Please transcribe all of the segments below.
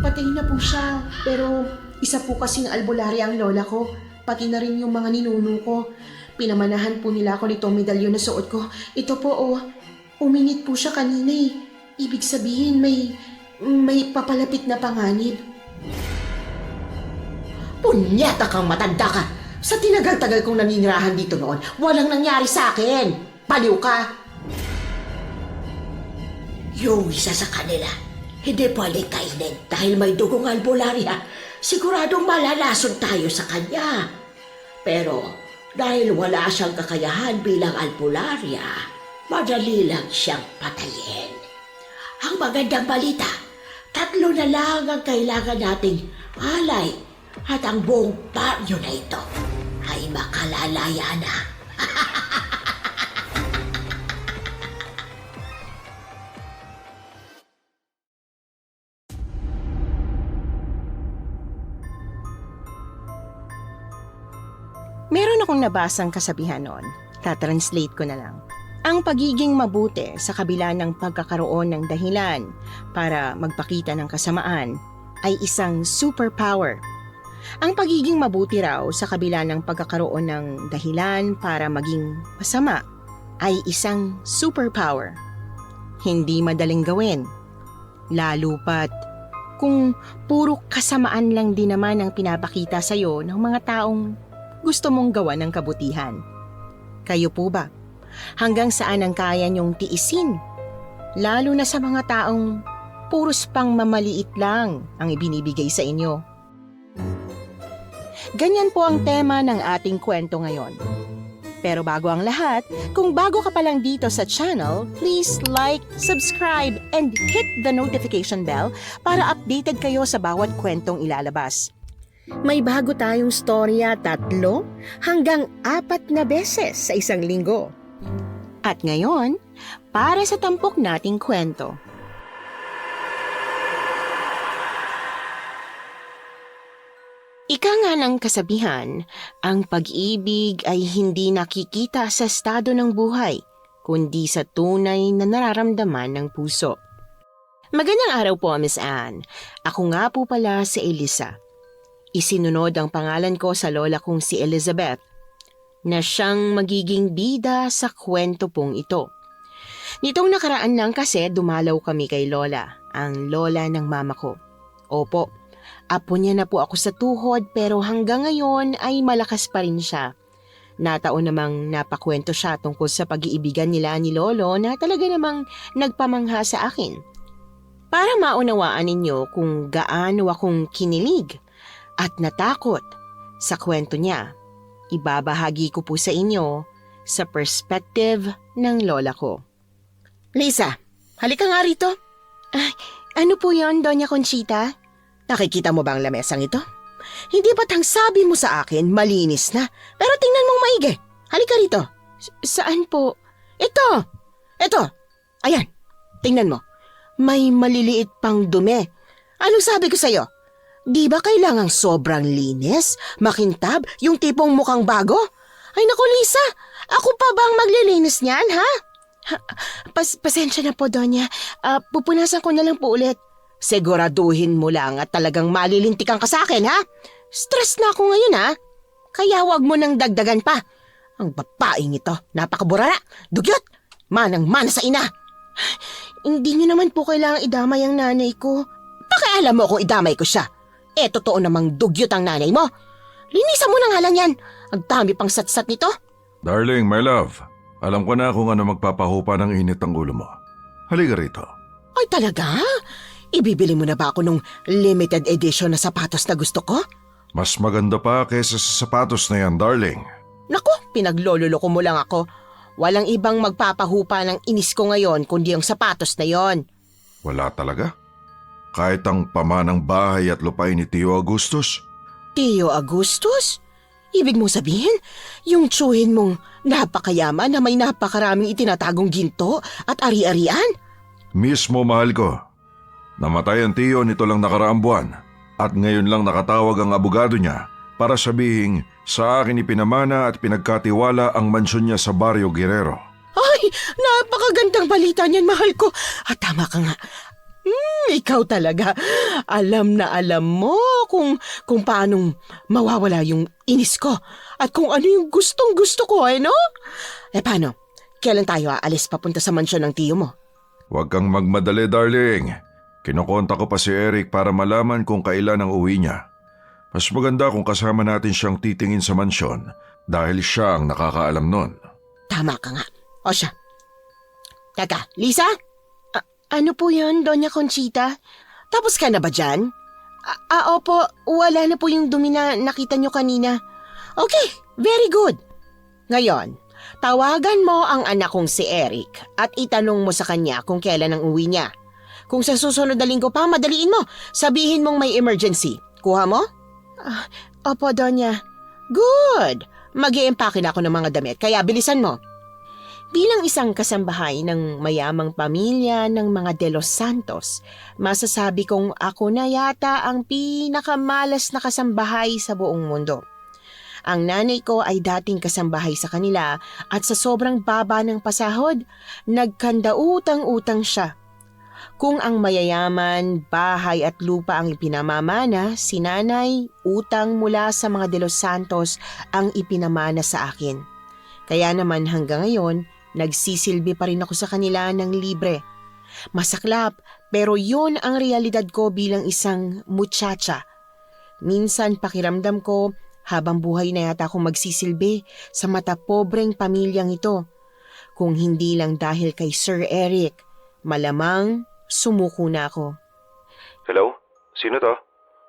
Patay na po siya, pero isa po kasing albularya ang lola ko, pati na rin yung mga ninuno ko. Pinamanahan po nila ako nitong medalyon na suot ko. Ito po, uminit po siya kanina eh. Ibig sabihin may papalapit na panganib. Punyata kang matanda ka! Sa tinagal-tagal kong naninirahan dito noon, walang nangyari sa akin! Baliw ka! Yung isa sa kanila, hindi pwedeng kainin dahil may dugong albularya. Siguradong malalason tayo sa kanya. Pero dahil wala siyang kakayahan bilang albularya, madali lang siyang patayin. Ang magandang balita, 3 na lang ang kailangan nating alay at ang buong baryo na ito ay makalalaya na. Meron akong nabasang kasabihan noon. Tatranslate ko na lang. Ang pagiging mabuti sa kabila ng pagkakaroon ng dahilan para magpakita ng kasamaan ay isang superpower. Ang pagiging mabuti raw sa kabila ng pagkakaroon ng dahilan para maging masama ay isang superpower. Hindi madaling gawin. Lalo pat kung puro kasamaan lang din naman ang pinapakita sa'yo ng mga taong gusto mong gawa ng kabutihan. Kayo po ba? Hanggang saan ang kaya niyong tiisin? Lalo na sa mga taong puros pang mamaliit lang ang ibinibigay sa inyo. Ganyan po ang tema ng ating kwento ngayon. Pero bago ang lahat, kung bago ka pa lang dito sa channel, please like, subscribe, and hit the notification bell para updated kayo sa bawat kwentong ilalabas. May bago tayong storya 3 hanggang 4 na beses sa isang linggo. At ngayon, para sa tampok nating kwento. Ika nga ng kasabihan, ang pag-ibig ay hindi nakikita sa estado ng buhay, kundi sa tunay na nararamdaman ng puso. Magandang araw po, Miss Anne. Ako nga po pala si Elisa. Isinunod ang pangalan ko sa lola kong si Elizabeth, na siyang magiging bida sa kwento pong ito. Nitong nakaraan lang kasi dumalaw kami kay lola, ang lola ng mama ko. Opo, apo niya na po ako sa tuhod pero hanggang ngayon ay malakas pa rin siya. Nataon namang napakwento siya tungkol sa pag-iibigan nila ni lolo na talaga namang nagpamangha sa akin. Para maunawaan ninyo kung gaano akong kinilig at natakot sa kwento niya, ibabahagi ko po sa inyo sa perspective ng lola ko. Lisa, halika nga rito. Ay, ano po yon, Doña Conchita? Nakikita mo ba ang lamesang ito? Hindi ba't ang sabi mo sa akin malinis na? Pero tingnan mong maigi. Halika rito. Saan po? Ito! Ayan, tingnan mo. May maliliit pang dumi. Anong sabi ko sa'yo? Di ba kailangang sobrang linis, makintab, yung tipong mukhang bago? Ay naku Lisa, ako pa bang maglilinis niyan, ha? Pasensya na po, Donya. Pupunasan ko na lang po ulit. Siguraduhin mo lang at talagang malilintikan ka sa akin, ha? Stress na ako ngayon, ha? Kaya wag mo nang dagdagan pa. Ang babaeng ito, napakaburara, dugyot, manang-mana sa ina. Hindi niyo naman po kailangang idamay ang nanay ko. Pakialam mo kung idamay ko siya. Totoo namang dugyot ang nanay mo. Linisan mo na nga lang yan. Ang dami pang satsat nito. Darling, my love. Alam ko na kung ano magpapahupa ng init ang ulo mo. Halika rito. Ay talaga? Ibibili mo na ba ako nung limited edition na sapatos na gusto ko? Mas maganda pa kaysa sa sapatos na yan, darling. Naku, pinaglololoko mo lang ako. Walang ibang magpapahupa ng inis ko ngayon kundi yung sapatos na yon. Wala talaga? Kahit ang pamanang bahay at lupain ni Tio Augustus? Tio Augustus? Ibig mong sabihin, yung tsuhin mong napakayaman na may napakaraming itinatagong ginto at ari-arian? Mismo, mahal ko. Namatay ang Tio nito lang nakaraang buwan at ngayon lang nakatawag ang abogado niya para sabihing sa akin ipinamana at pinagkatiwala ang mansyon niya sa Barrio Guerrero. Ay, napakagandang balita niyan, mahal ko. At tama ka nga. Ikaw talaga. Alam na alam mo kung paanong mawawala yung inis ko at kung ano yung gustong-gusto ko, no? Paano? Kailan tayo aalis papunta sa mansyon ng tiyo mo? Huwag kang magmadali, darling. Kinokonta ko pa si Eric para malaman kung kailan ang uwi niya. Mas maganda kung kasama natin siyang titingin sa mansyon dahil siya ang nakakaalam nun. Tama ka nga. O siya. Teka, Lisa? Ano po yun, Doña Conchita? Tapos ka na ba dyan? Opo, wala na po yung dumi na nakita nyo kanina. Okay, very good. Ngayon, tawagan mo ang anak kong si Eric at itanong mo sa kanya kung kailan ang uwi niya. Kung sa susunod na linggo pa, madaliin mo. Sabihin mong may emergency. Kuha mo? Opo, Doña. Good! Mag-i-empake na ako ng mga damit, kaya bilisan mo. Bilang isang kasambahay ng mayamang pamilya ng mga De Los Santos, masasabi kong ako na yata ang pinakamalas na kasambahay sa buong mundo. Ang nanay ko ay dating kasambahay sa kanila at sa sobrang baba ng pasahod, nagkandautang-utang siya. Kung ang mayayaman, bahay at lupa ang ipinamamana, si nanay, utang mula sa mga De Los Santos ang ipinamana sa akin. Kaya naman hanggang ngayon, nagsisilbi pa rin ako sa kanila ng libre. Masaklap, pero yun ang realidad ko bilang isang muchacha. Minsan pakiramdam ko, habang buhay na yata akong magsisilbi sa mata pobreng pamilyang ito. Kung hindi lang dahil kay Sir Eric, malamang sumuko na ako. Hello? Sino to?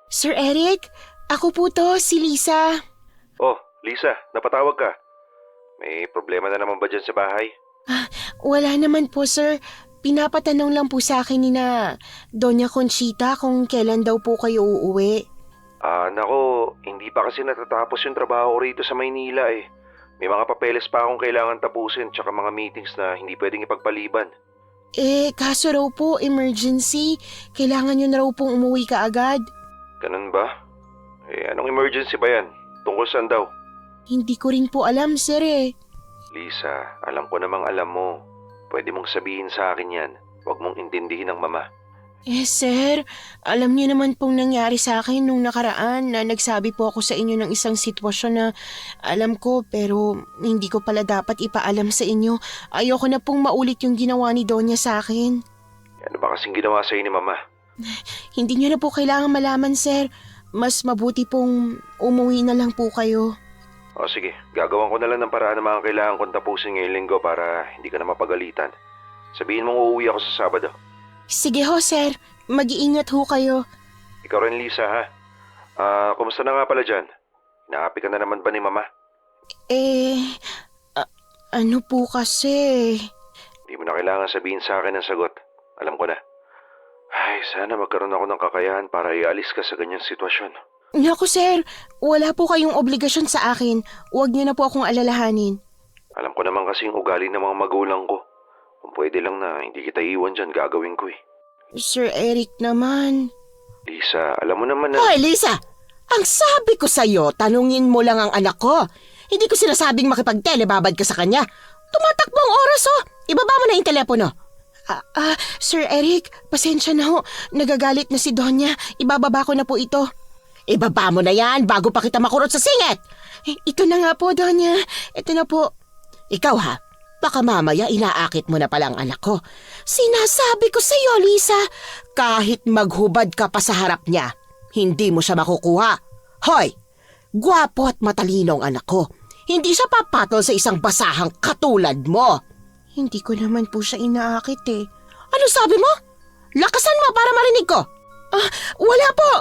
Sir Eric, ako po to, si Lisa. Oh, Lisa, napatawag ka. May problema na naman ba dyan sa bahay? Wala naman po, sir. Pinapatanong lang po sa akin ni na Doña Conchita kung kailan daw po kayo uuwi. Nako, hindi pa kasi natatapos yung trabaho ko rito sa Maynila eh. May mga papeles pa akong kailangan tapusin tsaka mga meetings na hindi pwedeng ipagpaliban. Kaso raw po, emergency. Kailangan nyo na raw pong umuwi kaagad. Ganun ba? Anong emergency ba yan? Tungkol saan daw? Hindi ko rin po alam, sir Lisa, alam ko namang alam mo. Pwede mong sabihin sa akin yan. Huwag mong intindihin ng mama. Sir, alam niyo naman pong nangyari sa akin nung nakaraan na nagsabi po ako sa inyo ng isang sitwasyon na alam ko pero hindi ko pala dapat ipaalam sa inyo. Ayoko na pong maulit yung ginawa ni Donya sa akin. Ano ba kasing ginawa sa'yo ni mama? Hindi niyo na po kailangan malaman, sir. Mas mabuti pong umuwi na lang po kayo. O sige, gagawan ko na lang ng paraan ng mga kailangan kong tapusin ngayong linggo para hindi ka na mapagalitan. Sabihin mong uuwi ako sa Sabado. Sige ho, sir. Mag-iingat ho kayo. Ikaw rin, Lisa, ha? Kumusta na nga pala dyan? Inaapi ka na naman ba ni mama? Ano po kasi? Hindi mo na kailangan sabihin sa akin ang sagot. Alam ko na. Ay, sana magkaroon ako ng kakayahan para ialis ka sa ganyang sitwasyon. Naku, sir. Wala po kayong obligasyon sa akin. Huwag niyo na po akong alalahanin. Alam ko naman kasing ugali ng mga magulang ko. Kung pwede lang na hindi kita iwan dyan, gagawin ko eh. Sir Eric naman. Lisa, alam mo naman na... Hoy, Lisa! Ang sabi ko sa'yo, tanungin mo lang ang anak ko. Hindi ko sinasabing makipag-telebabad ka sa kanya. Tumatakbo ang oras, oh. Ibaba mo na yung telepono. Sir Eric, pasensya na ho. Nagagalit na si Donya. Ibababa ko na po ito. Ibaba mo na yan bago pa kita makurot sa singit. Ito na nga po, Donya. Ito na po. Ikaw ha, baka mamaya inaakit mo na pala ang anak ko. Sinasabi ko sa'yo, Lisa, kahit maghubad ka pa sa harap niya, hindi mo siya makukuha. Hoy, gwapo at matalino ang anak ko. Hindi siya papatol sa isang basahang katulad mo. Hindi ko naman po siya inaakit eh. Ano sabi mo? Lakasan mo para marinig ko. Wala po.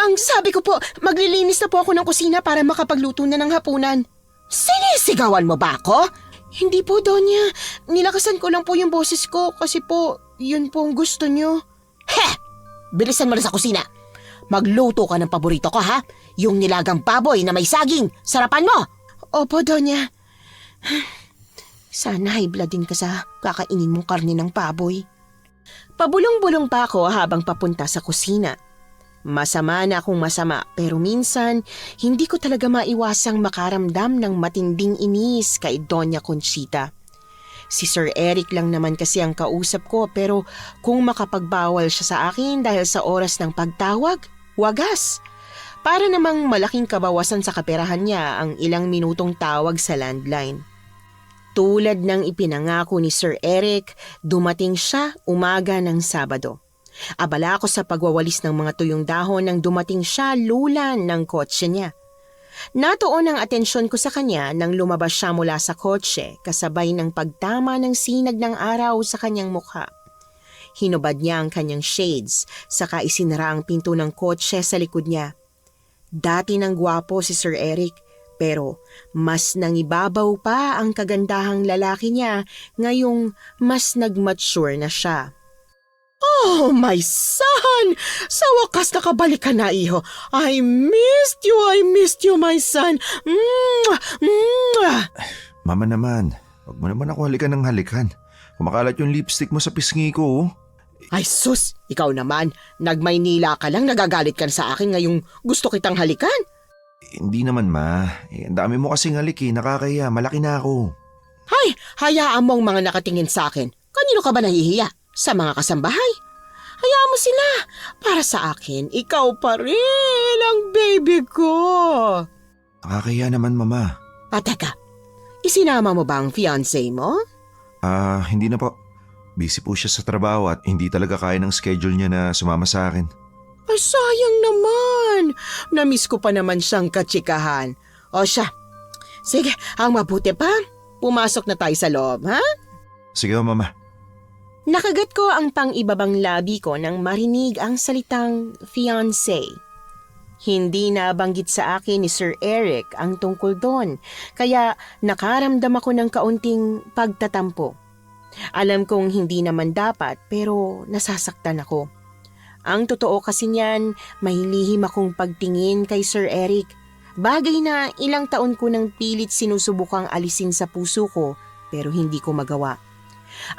Ang sabi ko po, maglilinis na po ako ng kusina para makapagluto na ng hapunan. Sinisigawan mo ba ako? Hindi po, Donya. Nilakasan ko lang po yung boses ko kasi po, yun po ang gusto niyo. Bilisan mo na sa kusina. Magluto ka ng paborito ko, ha? Yung nilagang baboy na may saging. Sarapan mo! Opo, Donya. Sana high blood din ka sa kakainin mong karne ng baboy. Pabulong-bulong pa ako habang papunta sa kusina. Masama na akong masama pero minsan hindi ko talaga maiwasang makaramdam ng matinding inis kay Doña Conchita. Si Sir Eric lang naman kasi ang kausap ko pero kung makapagbawal siya sa akin dahil sa oras ng pagtawag, wagas. Para namang malaking kabawasan sa kaperahan niya ang ilang minutong tawag sa landline. Tulad ng ipinangako ni Sir Eric, dumating siya umaga ng Sabado. Abala ako sa pagwawalis ng mga tuyong dahon nang dumating siya lulan ng kotse niya. Natuon ang atensyon ko sa kanya nang lumabas siya mula sa kotse kasabay ng pagtama ng sinag ng araw sa kanyang mukha. Hinubad niya ang kanyang shades, saka isinara ang pinto ng kotse sa likod niya. Dati nang gwapo si Sir Eric, pero mas nangibabaw pa ang kagandahang lalaki niya ngayong mas nag-mature na siya. Oh, my son! Sa wakas nakabalik ka na, iho. I missed you, my son. Mwah! Mwah! Mama naman, wag mo naman ako halikan ng halikan. Kumakalat yung lipstick mo sa pisngi ko. Ay sus, ikaw naman. Nagmaynila ka lang, nagagalit ka na sa akin ngayong gusto kitang halikan. Hindi naman ma, ang dami mo kasing halik nakakahiya, malaki na ako. Hay, hayaan mo ang mga nakatingin sa akin. Kanino ka ba nahihiya? Sa mga kasambahay? Hayaan mo sila. Para sa akin, ikaw pa rin ang baby ko. Nakakahiya naman mama. Teka, isinama mo ba ang fiancé mo? Hindi na po. Busy po siya sa trabaho at hindi talaga kaya ng schedule niya na sumama sa akin. Ay, sayang naman. Namiss ko pa naman siyang katsikahan. O siya, sige, ang mabuti pa, pumasok na tayo sa loob, ha? Sige mama. Nakagat ko ang pang-ibabang labi ko nang marinig ang salitang fiancé. Hindi nabanggit sa akin ni Sir Eric ang tungkol doon, kaya nakaramdam ako ng kaunting pagtatampo. Alam kong hindi naman dapat pero nasasaktan ako. Ang totoo kasi niyan, may lihim akong pagtingin kay Sir Eric. Bagay na ilang taon ko nang pilit sinusubukang alisin sa puso ko pero hindi ko magawa.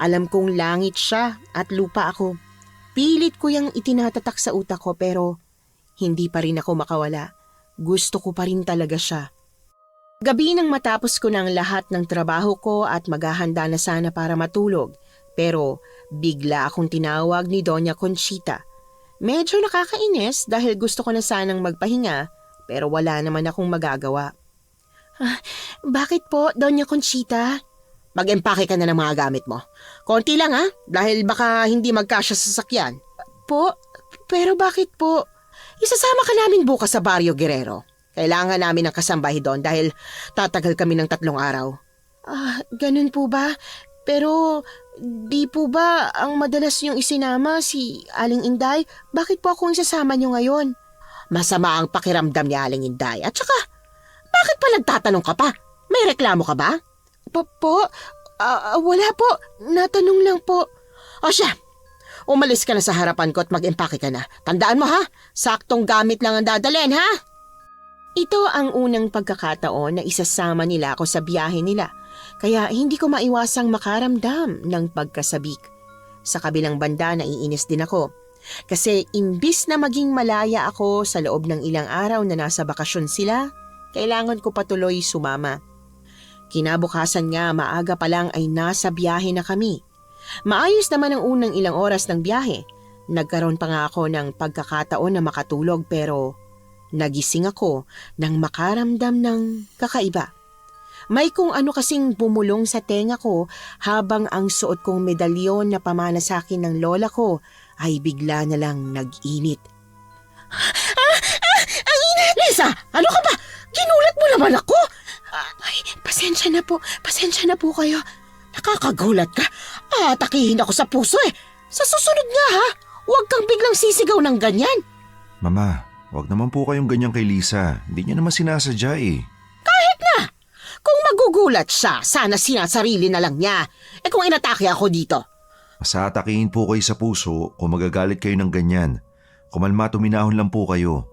Alam kong langit siya at lupa ako. Pilit ko yang itinatatak sa utak ko pero hindi pa rin ako makawala. Gusto ko pa rin talaga siya. Gabi nang matapos ko ng lahat ng trabaho ko at maghahanda na sana para matulog. Pero bigla akong tinawag ni Doña Conchita. Medyo nakakainis dahil gusto ko na sanang magpahinga pero wala naman akong magagawa. Bakit po, Doña Conchita? Mag-empake ka na ng mga gamit mo. Konti lang dahil baka hindi magkasya sa sasakyan. Po? Pero bakit po? Isasama ka namin bukas sa Barrio Guerrero. Kailangan namin ng kasambahay doon dahil tatagal kami ng 3 araw. Ganun po ba? Pero di po ba ang madalas niyong isinama si Aling Inday? Bakit po ako ang sasama niyo ngayon? Masama ang pakiramdam ni Aling Inday. At saka, bakit pa nagtatanong ka pa? May reklamo ka ba? Wala po. Natanong lang po. O siya, umalis ka na sa harapan ko at mag-empake ka na. Tandaan mo saktong gamit lang ang dadalhin Ito ang unang pagkakataon na isasama nila ako sa biyahe nila, kaya hindi ko maiwasang makaramdam ng pagkasabik. Sa kabilang banda naiinis din ako, kasi imbis na maging malaya ako sa loob ng ilang araw na nasa bakasyon sila, kailangan ko patuloy sumama. Kinabukasan nga maaga pa lang ay nasa biyahe na kami. Maayos naman ang unang ilang oras ng biyahe. Nagkaroon pa nga ako ng pagkakataon na makatulog pero nagising ako nang makaramdam ng kakaiba. May kung ano kasing bumulong sa tenga ko habang ang suot kong medalyon na pamana sa akin ng lola ko ay bigla na lang nag-init. Ang init! Lisa, ano ka ba? Ginulat mo naman ako! Ay, pasensya na po kayo. Nakakagulat ka. Atakihin ako sa puso Sa susunod nga huwag kang biglang sisigaw ng ganyan. Mama, wag naman po kayong ganyan kay Lisa. Hindi niya naman sinasadya Kahit na! Kung magugulat siya, sana sinasarili na lang niya. Kung inatake ako dito. Mas aatakihin po kayo sa puso kung magagalit kayo ng ganyan. Kumalma, tuminahon lang po kayo.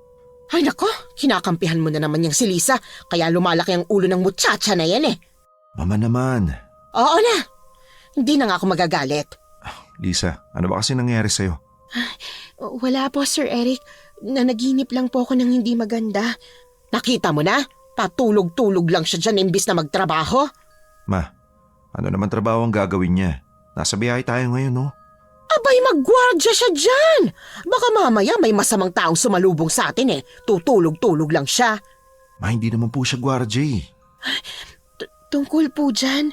Ay nako, kinakampihan mo na naman yung si Lisa, kaya lumalaki ang ulo ng muchacha na yan Mama naman. Oo na, hindi na nga ako magagalit. Lisa, ano ba kasi nangyari sa'yo? Wala po, Sir Eric. Nanaginip lang po ako ng hindi maganda. Nakita mo na? Patulog-tulog lang siya dyan imbis na magtrabaho. Ma, Ano naman trabaho ang gagawin niya? Nasa biyahe tayo ngayon, no? Abay, magwardya siya dyan. Baka mamaya may masamang taong sumalubong sa atin eh. Tutulog-tulog lang siya. Ma, hindi naman po siya gwardiya eh. Tungkol po dyan,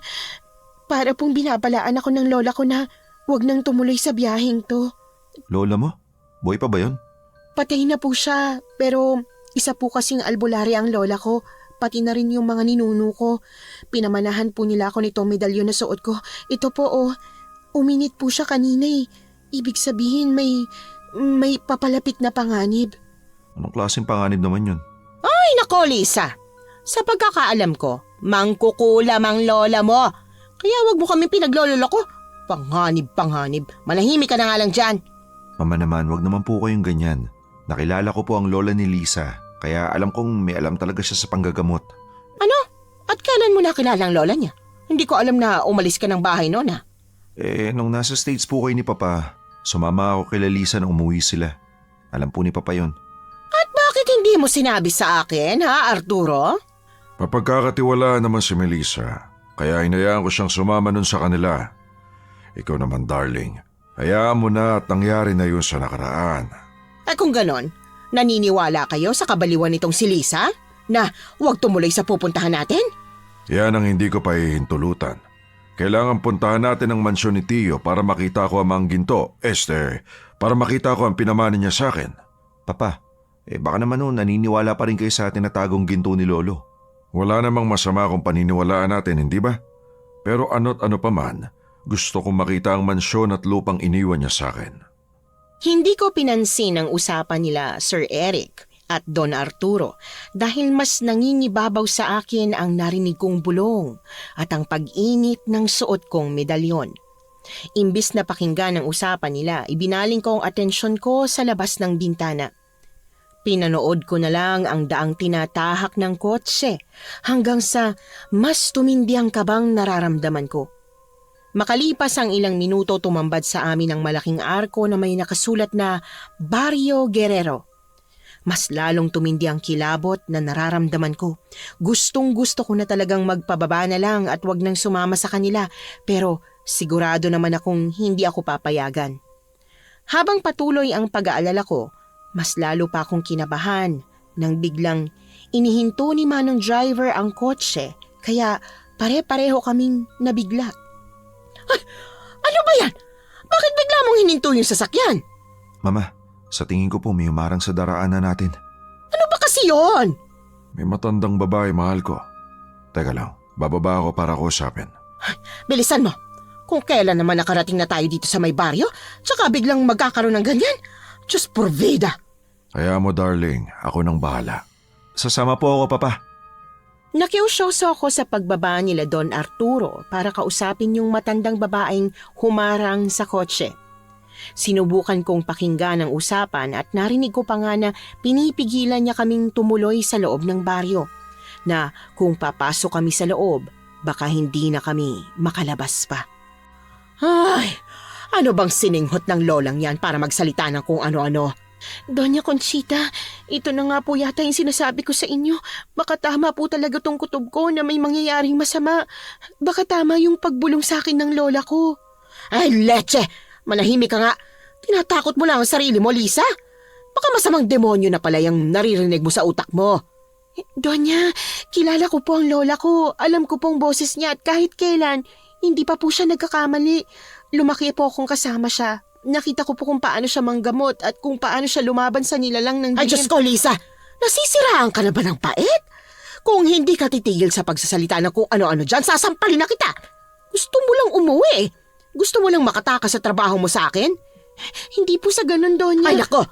para pong binabalaan ako ng lola ko na huwag nang tumuloy sa biyaheng to. Lola mo? Buhay pa ba yun? Patay na po siya, pero isa po kasing albularya ang lola ko, pati na rin yung mga ninuno ko. Pinamanahan po nila ako nitong medalyon na suot ko. Ito po uminit po siya kanina eh. Ibig sabihin may papalapit na panganib. Anong klaseng panganib naman yun? Ay, nako, Lisa. Sa pagkakaalam ko, mangkukulam ang lola mo. Kaya wag mo kami pinaglololo ko. Panganib. Manahimik ka na nga lang dyan. Mama naman, wag naman po kayong ganyan. Nakilala ko po ang lola ni Lisa, kaya alam kong may alam talaga siya sa panggagamot. Ano? At kailan mo nakilala ang lola niya? Hindi ko alam na umalis ka ng bahay noon ah. Nung nasa States po kayo ni Papa, sumama ako kila Lisa na umuwi sila. Alam po ni Papa yon. At bakit hindi mo sinabi sa akin, ha, Arturo? Mapagkakatiwala naman si Melissa, kaya hinayaan ko siyang sumama nun sa kanila. Ikaw naman, darling, hayaan mo na at nangyari na yun sa nakaraan. Ay kung ganon, naniniwala kayo sa kabaliwan nitong si Lisa? Na huwag tumuloy sa pupuntahan natin? Yan ang hindi ko pa hihintulutan. Kailangan puntahan natin ang mansyon ni Tio para makita ko ang mga ginto. Para makita ko ang pinamana niya sa akin. Papa, baka naman noon naniniwala pa rin kayo sa tinatagong ginto ni Lolo. Wala namang masama kung paniniwalaan natin, hindi ba? Pero ano't ano pa man, gusto kong makita ang mansyon at lupang iniwan niya sa akin. Hindi ko pinansin ang usapan nila Sir Eric at Don Arturo dahil mas nangingibabaw sa akin ang narinig kong bulong at ang pag-init ng suot kong medalyon. Imbis na pakinggan ang usapan nila, ibinaling ko ang atensyon ko sa labas ng bintana. Pinanood ko na lang ang daang tinatahak ng kotse hanggang sa mas tumindi ang kabang nararamdaman ko. Makalipas ang ilang minuto, tumambad sa amin ang malaking arko na may nakasulat na Barrio Guerrero. Mas lalong tumindi ang kilabot na nararamdaman ko. Gustong-gusto ko na talagang magpababa na lang at wag nang sumama sa kanila, pero sigurado naman akong hindi ako papayagan. Habang patuloy ang pag-aalala ko, mas lalo pa akong kinabahan nang biglang inihinto ni Manong driver ang kotse, kaya pare-pareho kaming nabigla. Ay, ano ba yan? Bakit bigla mong hininto yung sasakyan? Mama, sa tingin ko po may umarang sa daraanan natin. Ano ba kasi yon? May matandang babae, mahal ko. Teka lang, bababa ako para kausapin. Bilisan mo. Kung kailan naman nakarating na tayo dito sa may baryo, tsaka biglang magkakaroon ng ganyan. Diyos por vida. Kaya mo, darling, ako nang bahala. Sasama po ako, Papa. Nakiusyoso ako sa pagbaba nila Don Arturo para kausapin yung matandang babaeng humarang sa kotse. Sinubukan kong pakinggan ang usapan at narinig ko pa nga na pinipigilan niya kaming tumuloy sa loob ng baryo, na kung papasok kami sa loob, baka hindi na kami makalabas pa. Ay, ano bang sininghot ng lolang yan para magsalita ng kung ano-ano? Doña Conchita, ito na nga po yata yung sinasabi ko sa inyo. Baka tama po talaga tong kutob ko na may mangyayaring masama. Baka tama yung pagbulong sa akin ng lola ko. Ay, leche! Manahimik ka nga. Tinatakot mo lang ang sarili mo, Lisa. Baka masamang demonyo na pala yung naririnig mo sa utak mo. Doña, kilala ko po ang lola ko. Alam ko pong boses niya at kahit kailan, hindi pa po siya nagkakamali. Lumaki po akong kasama siya. Nakita ko po kung paano siya manggamot at kung paano siya lumaban sa nilalang ng Ay, Diyos ko, Lisa! Nasisiraan ka na ba ng pait? Kung hindi ka titigil sa pagsasalita ng kung ano-ano dyan, sasampalin na kita. Gusto mo lang umuwi. Gusto mo lang makatakas sa trabaho mo sa akin? Hindi po sa ganun, Doña. Ay, nako!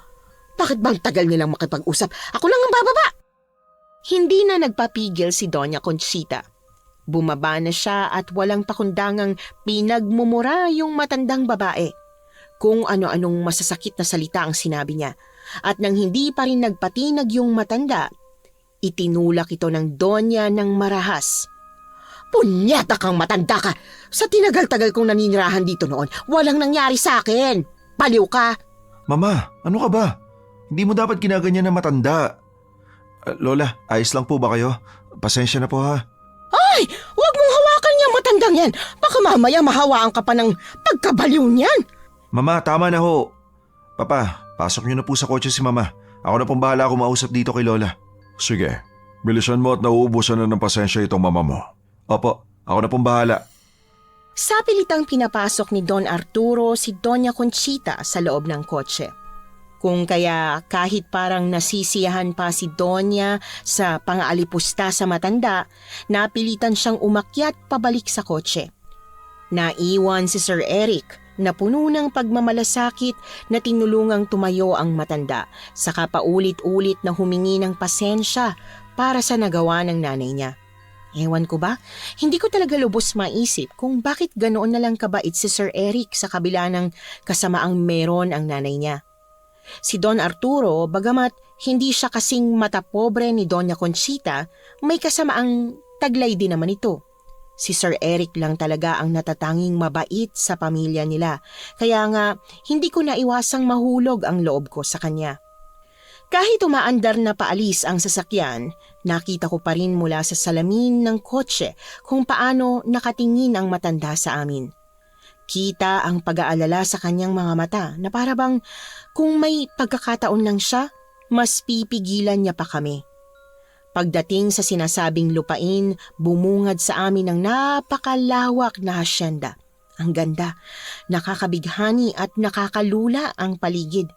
Bakit bang tagal nilang makipag-usap? Ako lang ang bababa. Hindi na nagpapigil si Doña Conchita. Bumaba na siya at walang pakundangang pinagmumura yung matandang babae. Kung ano-anong masasakit na salita ang sinabi niya. At nang hindi pa rin nagpatinag yung matanda, itinulak ito ng Donya ng marahas. Punyata kang matanda ka! Sa tinagal-tagal kong naninirahan dito noon, walang nangyari sa akin. Baliw ka! Mama, ano ka ba? Hindi mo dapat ginaganyan na matanda. Lola, ayos lang po ba kayo? Pasensya na po ha. Ay! Huwag mong hawakan niyang matandang yan. Baka mamaya mahawaan ka pa ng pagkabaliw niyan. Mama, tama na ho. Papa, pasok niyo na po sa kotse si Mama. Ako na pong bahala kumausap dito kay Lola. Sige, bilisan mo at nauubusan na ng pasensya itong mama mo. Opo, ako na pong bahala. Sa pilitang pinapasok ni Don Arturo si Doña Conchita sa loob ng kotse. Kung kaya kahit parang nasisiyahan pa si Doña sa pangaalipusta sa matanda, napilitan siyang umakyat pabalik sa kotse. Naiwan si Sir Eric na puno ng pagmamalasakit na tinulungang tumayo ang matanda, saka paulit-ulit na humingi ng pasensya para sa nagawa ng nanay niya. Ewan ko ba, hindi ko talaga lubos maisip kung bakit ganoon na lang kabait si Sir Eric sa kabila ng kasamaang meron ang nanay niya. Si Don Arturo, bagamat hindi siya kasing matapobre ni Doña Conchita, may kasamaang taglay din naman ito. Si Sir Eric lang talaga ang natatanging mabait sa pamilya nila, kaya nga hindi ko naiwasang mahulog ang loob ko sa kanya. Kahit umaandar na paalis ang sasakyan, nakita ko pa rin mula sa salamin ng kotse kung paano nakatingin ang matanda sa amin. Kita ang pag-aalala sa kanyang mga mata na para bang kung may pagkakataon lang siya, mas pipigilan niya pa kami. Pagdating sa sinasabing lupain, bumungad sa amin ng napakalawak na hasyenda. Ang ganda, nakakabighani at nakakalula ang paligid.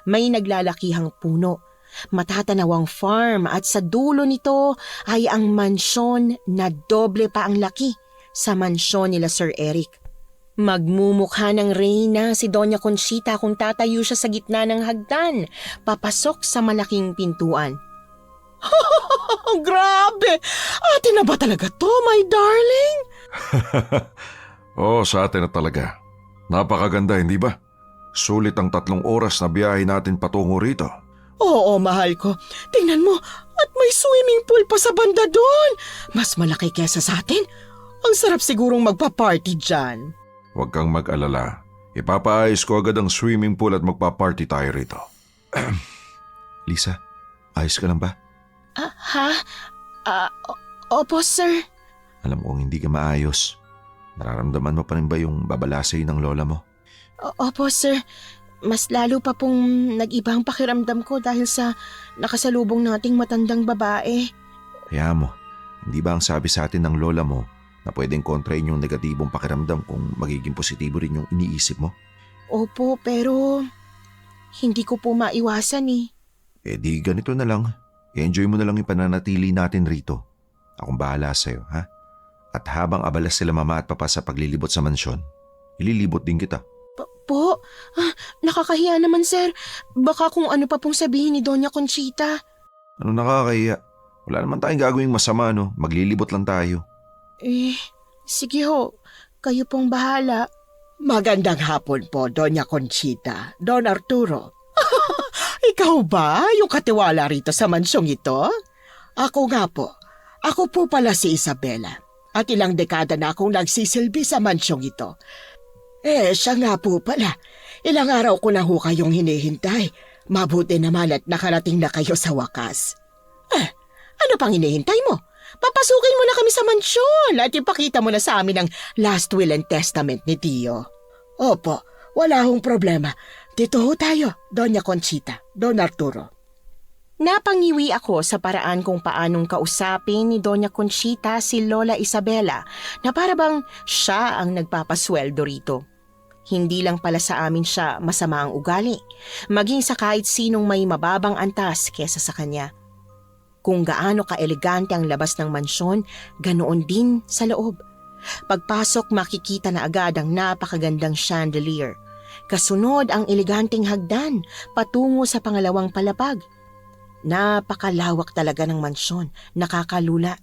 May naglalakihang puno, matatanawang farm at sa dulo nito ay ang mansyon na doble pa ang laki sa mansyon nila Sir Eric. Magmumukha ng reyna si Doña Conchita kung tatayo siya sa gitna ng hagdan, papasok sa malaking pintuan. Grabe! Atin na ba talaga to, my darling? Oo, sa atin na talaga. Napakaganda, hindi ba? Sulit ang 3 oras na biyahe natin patungo rito. Oo, mahal ko. Tingnan mo, at may swimming pool pa sa banda doon. Mas malaki kesa sa atin. Ang sarap sigurong magpa-party dyan. Huwag kang mag-alala. Ipapaayos ko agad ang swimming pool at magpa-party tayo rito. Lisa, ayos ka lang ba? Opo, sir. Alam kong hindi ka maayos. Nararamdaman mo pa rin ba yung babalasay ng lola mo? Opo, sir. Mas lalo pa pong nag-ibang pakiramdam ko dahil sa nakasalubong nating matandang babae. Kaya mo, hindi ba ang sabi sa atin ng lola mo na pwedeng kontrain yung negatibong pakiramdam kung magiging positibo rin yung iniisip mo? Opo, pero hindi ko po maiwasan eh. Eh di ganito na lang. I-enjoy mo na lang yung pananatili natin rito. Akong bahala sa'yo, ha? At habang abala sila mama at papa sa paglilibot sa mansyon, ililibot din kita. Po? Nakakahiya naman, sir. Baka kung ano pa pong sabihin ni Doña Conchita. Ano nakakahiya? Wala naman tayong gagawing masama, no? Maglilibot lang tayo. Sige ho. Kayo pong bahala. Magandang hapon po, Doña Conchita, Don Arturo. Ikaw ba yung katiwala rito sa mansyong ito? Ako nga po. Ako po pala si Isabela. At ilang dekada na akong nagsisilbi sa mansyong ito. Siya nga po pala. Ilang araw ko na ho kayong hinihintay. Mabuti naman at nakarating na kayo sa wakas. Ano pang hinihintay mo? Papasukin mo na kami sa mansyon at ipakita mo na sa amin ang last will and testament ni Tio. Opo, wala hong problema. Dito ho tayo, Doña Conchita, Don Arturo. Napangiwi ako sa paraan kung paanong kausapin ni Doña Conchita si Lola Isabela na para bang siya ang nagpapasweldo rito. Hindi lang pala sa amin siya masama ang ugali, maging sa kahit sinong may mababang antas kesa sa kanya. Kung gaano ka-elegante ang labas ng mansyon, ganoon din sa loob. Pagpasok makikita na agad ang napakagandang chandelier. Kasunod ang eleganteng hagdan patungo sa pangalawang palapag. Napakalawak talaga ng mansyon, nakakalula.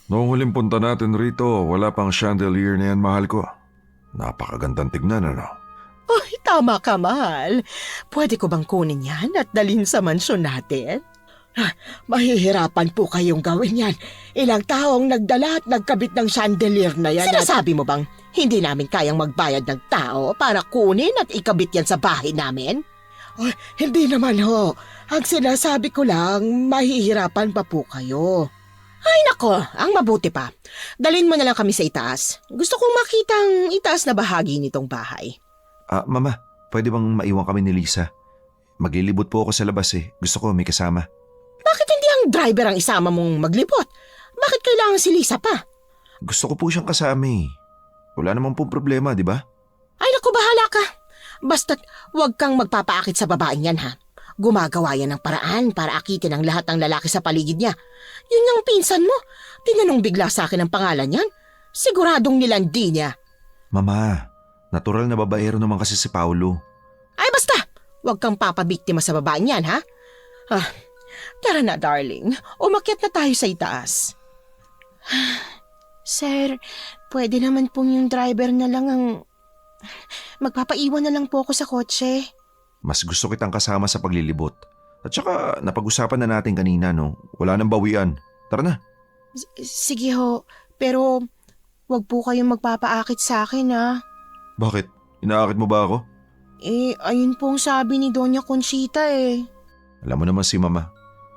Noong huling punta natin rito, wala pang chandelier na yan, mahal ko. Napakagandang tignan, ano? Ay, tama ka, mahal. Pwede ko bang kunin yan at dalhin sa mansyon natin? Mahihirapan po kayong gawin yan. Ilang taong nagdala at nagkabit ng chandelier na yan. Sinasabi mo bang hindi namin kayang magbayad ng tao para kunin at ikabit yan sa bahay namin? Ay, hindi naman ho. Ang sinasabi ko lang, mahihirapan pa po kayo. Ay nako, ang mabuti pa. Dalhin mo na lang kami sa itaas. Gusto kong makita ang itaas na bahagi nitong bahay. Mama, pwede bang maiwan kami ni Lisa? Maglilibot po ako sa labas eh. Gusto ko may kasama. Bakit hindi ang driver ang isama mong maglibot? Bakit kailangan si Lisa pa? Gusto ko po siyang kasama eh. Wala naman pong problema, di ba? Ay naku, bahala ka. Basta't huwag kang magpapaakit sa babaeng yan ha. Gumagawa yan ng paraan para akitin ang lahat ng lalaki sa paligid niya. Yun yung pinsan mo. Tinanong bigla sa akin ang pangalan niyan. Siguradong nilandi niya. Mama, natural na babaero naman kasi si Paulo. Ay basta, huwag kang papabiktima sa babaeng yan ha. Tara na darling, umakyat na tayo sa itaas. Sir, pwede naman pong yung driver na lang ang... Magpapaiwan na lang po ako sa kotse. Mas gusto kitang kasama sa paglilibot. At saka napag-usapan na natin kanina no. Wala nang bawian. Tara na. Sige ho, pero wag po kayong magpapaakit sa akin ha. Bakit? Inaakit mo ba ako? Ayun po ang sabi ni Doña Conchita eh. Alam mo naman si Mama.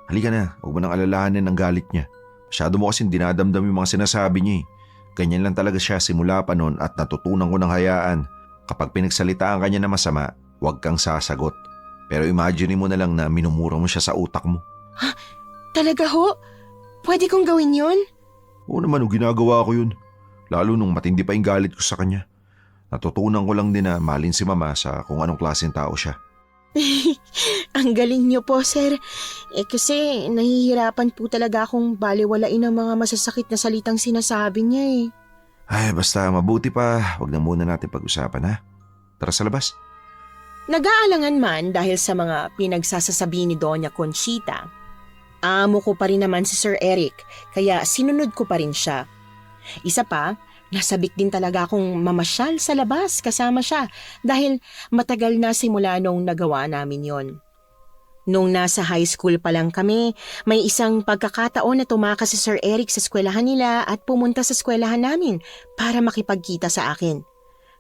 Halika na, huwag mo nang alalahanin ang galit niya. Masyado mo kasing dinadamdam yung mga sinasabi niya eh. Ganyan lang talaga siya simula pa noon at natutunan ko ng hayaan. Kapag pinagsalitaan ka niya na masama, huwag kang sasagot. Pero imagine mo na lang na minumura mo siya sa utak mo. Ha? Talaga ho? Pwede kong gawin yun? Oo naman, ginagawa ko yun. Lalo nung matindi pa yung galit ko sa kanya. Natutunan ko lang din na mahalin si Mama sa kung anong klaseng tao siya. Ang galing niyo po, sir. Kasi nahihirapan po talaga akong baliwalain ang mga masasakit na salitang sinasabi niya eh. Ay, basta mabuti pa. Huwag na muna natin pag-usapan ha. Tara sa labas. Nag-aalangan man dahil sa mga pinagsasasabi ni Doña Conchita. Amo ko pa rin naman si Sir Eric, kaya sinunod ko pa rin siya. Isa pa, nasabik din talaga akong mamasyal sa labas kasama siya dahil matagal na simula nung nagawa namin yon. Nung nasa high school pa lang kami, may isang pagkakataon na tumakas si Sir Eric sa eskwelahan nila at pumunta sa eskwelahan namin para makipagkita sa akin.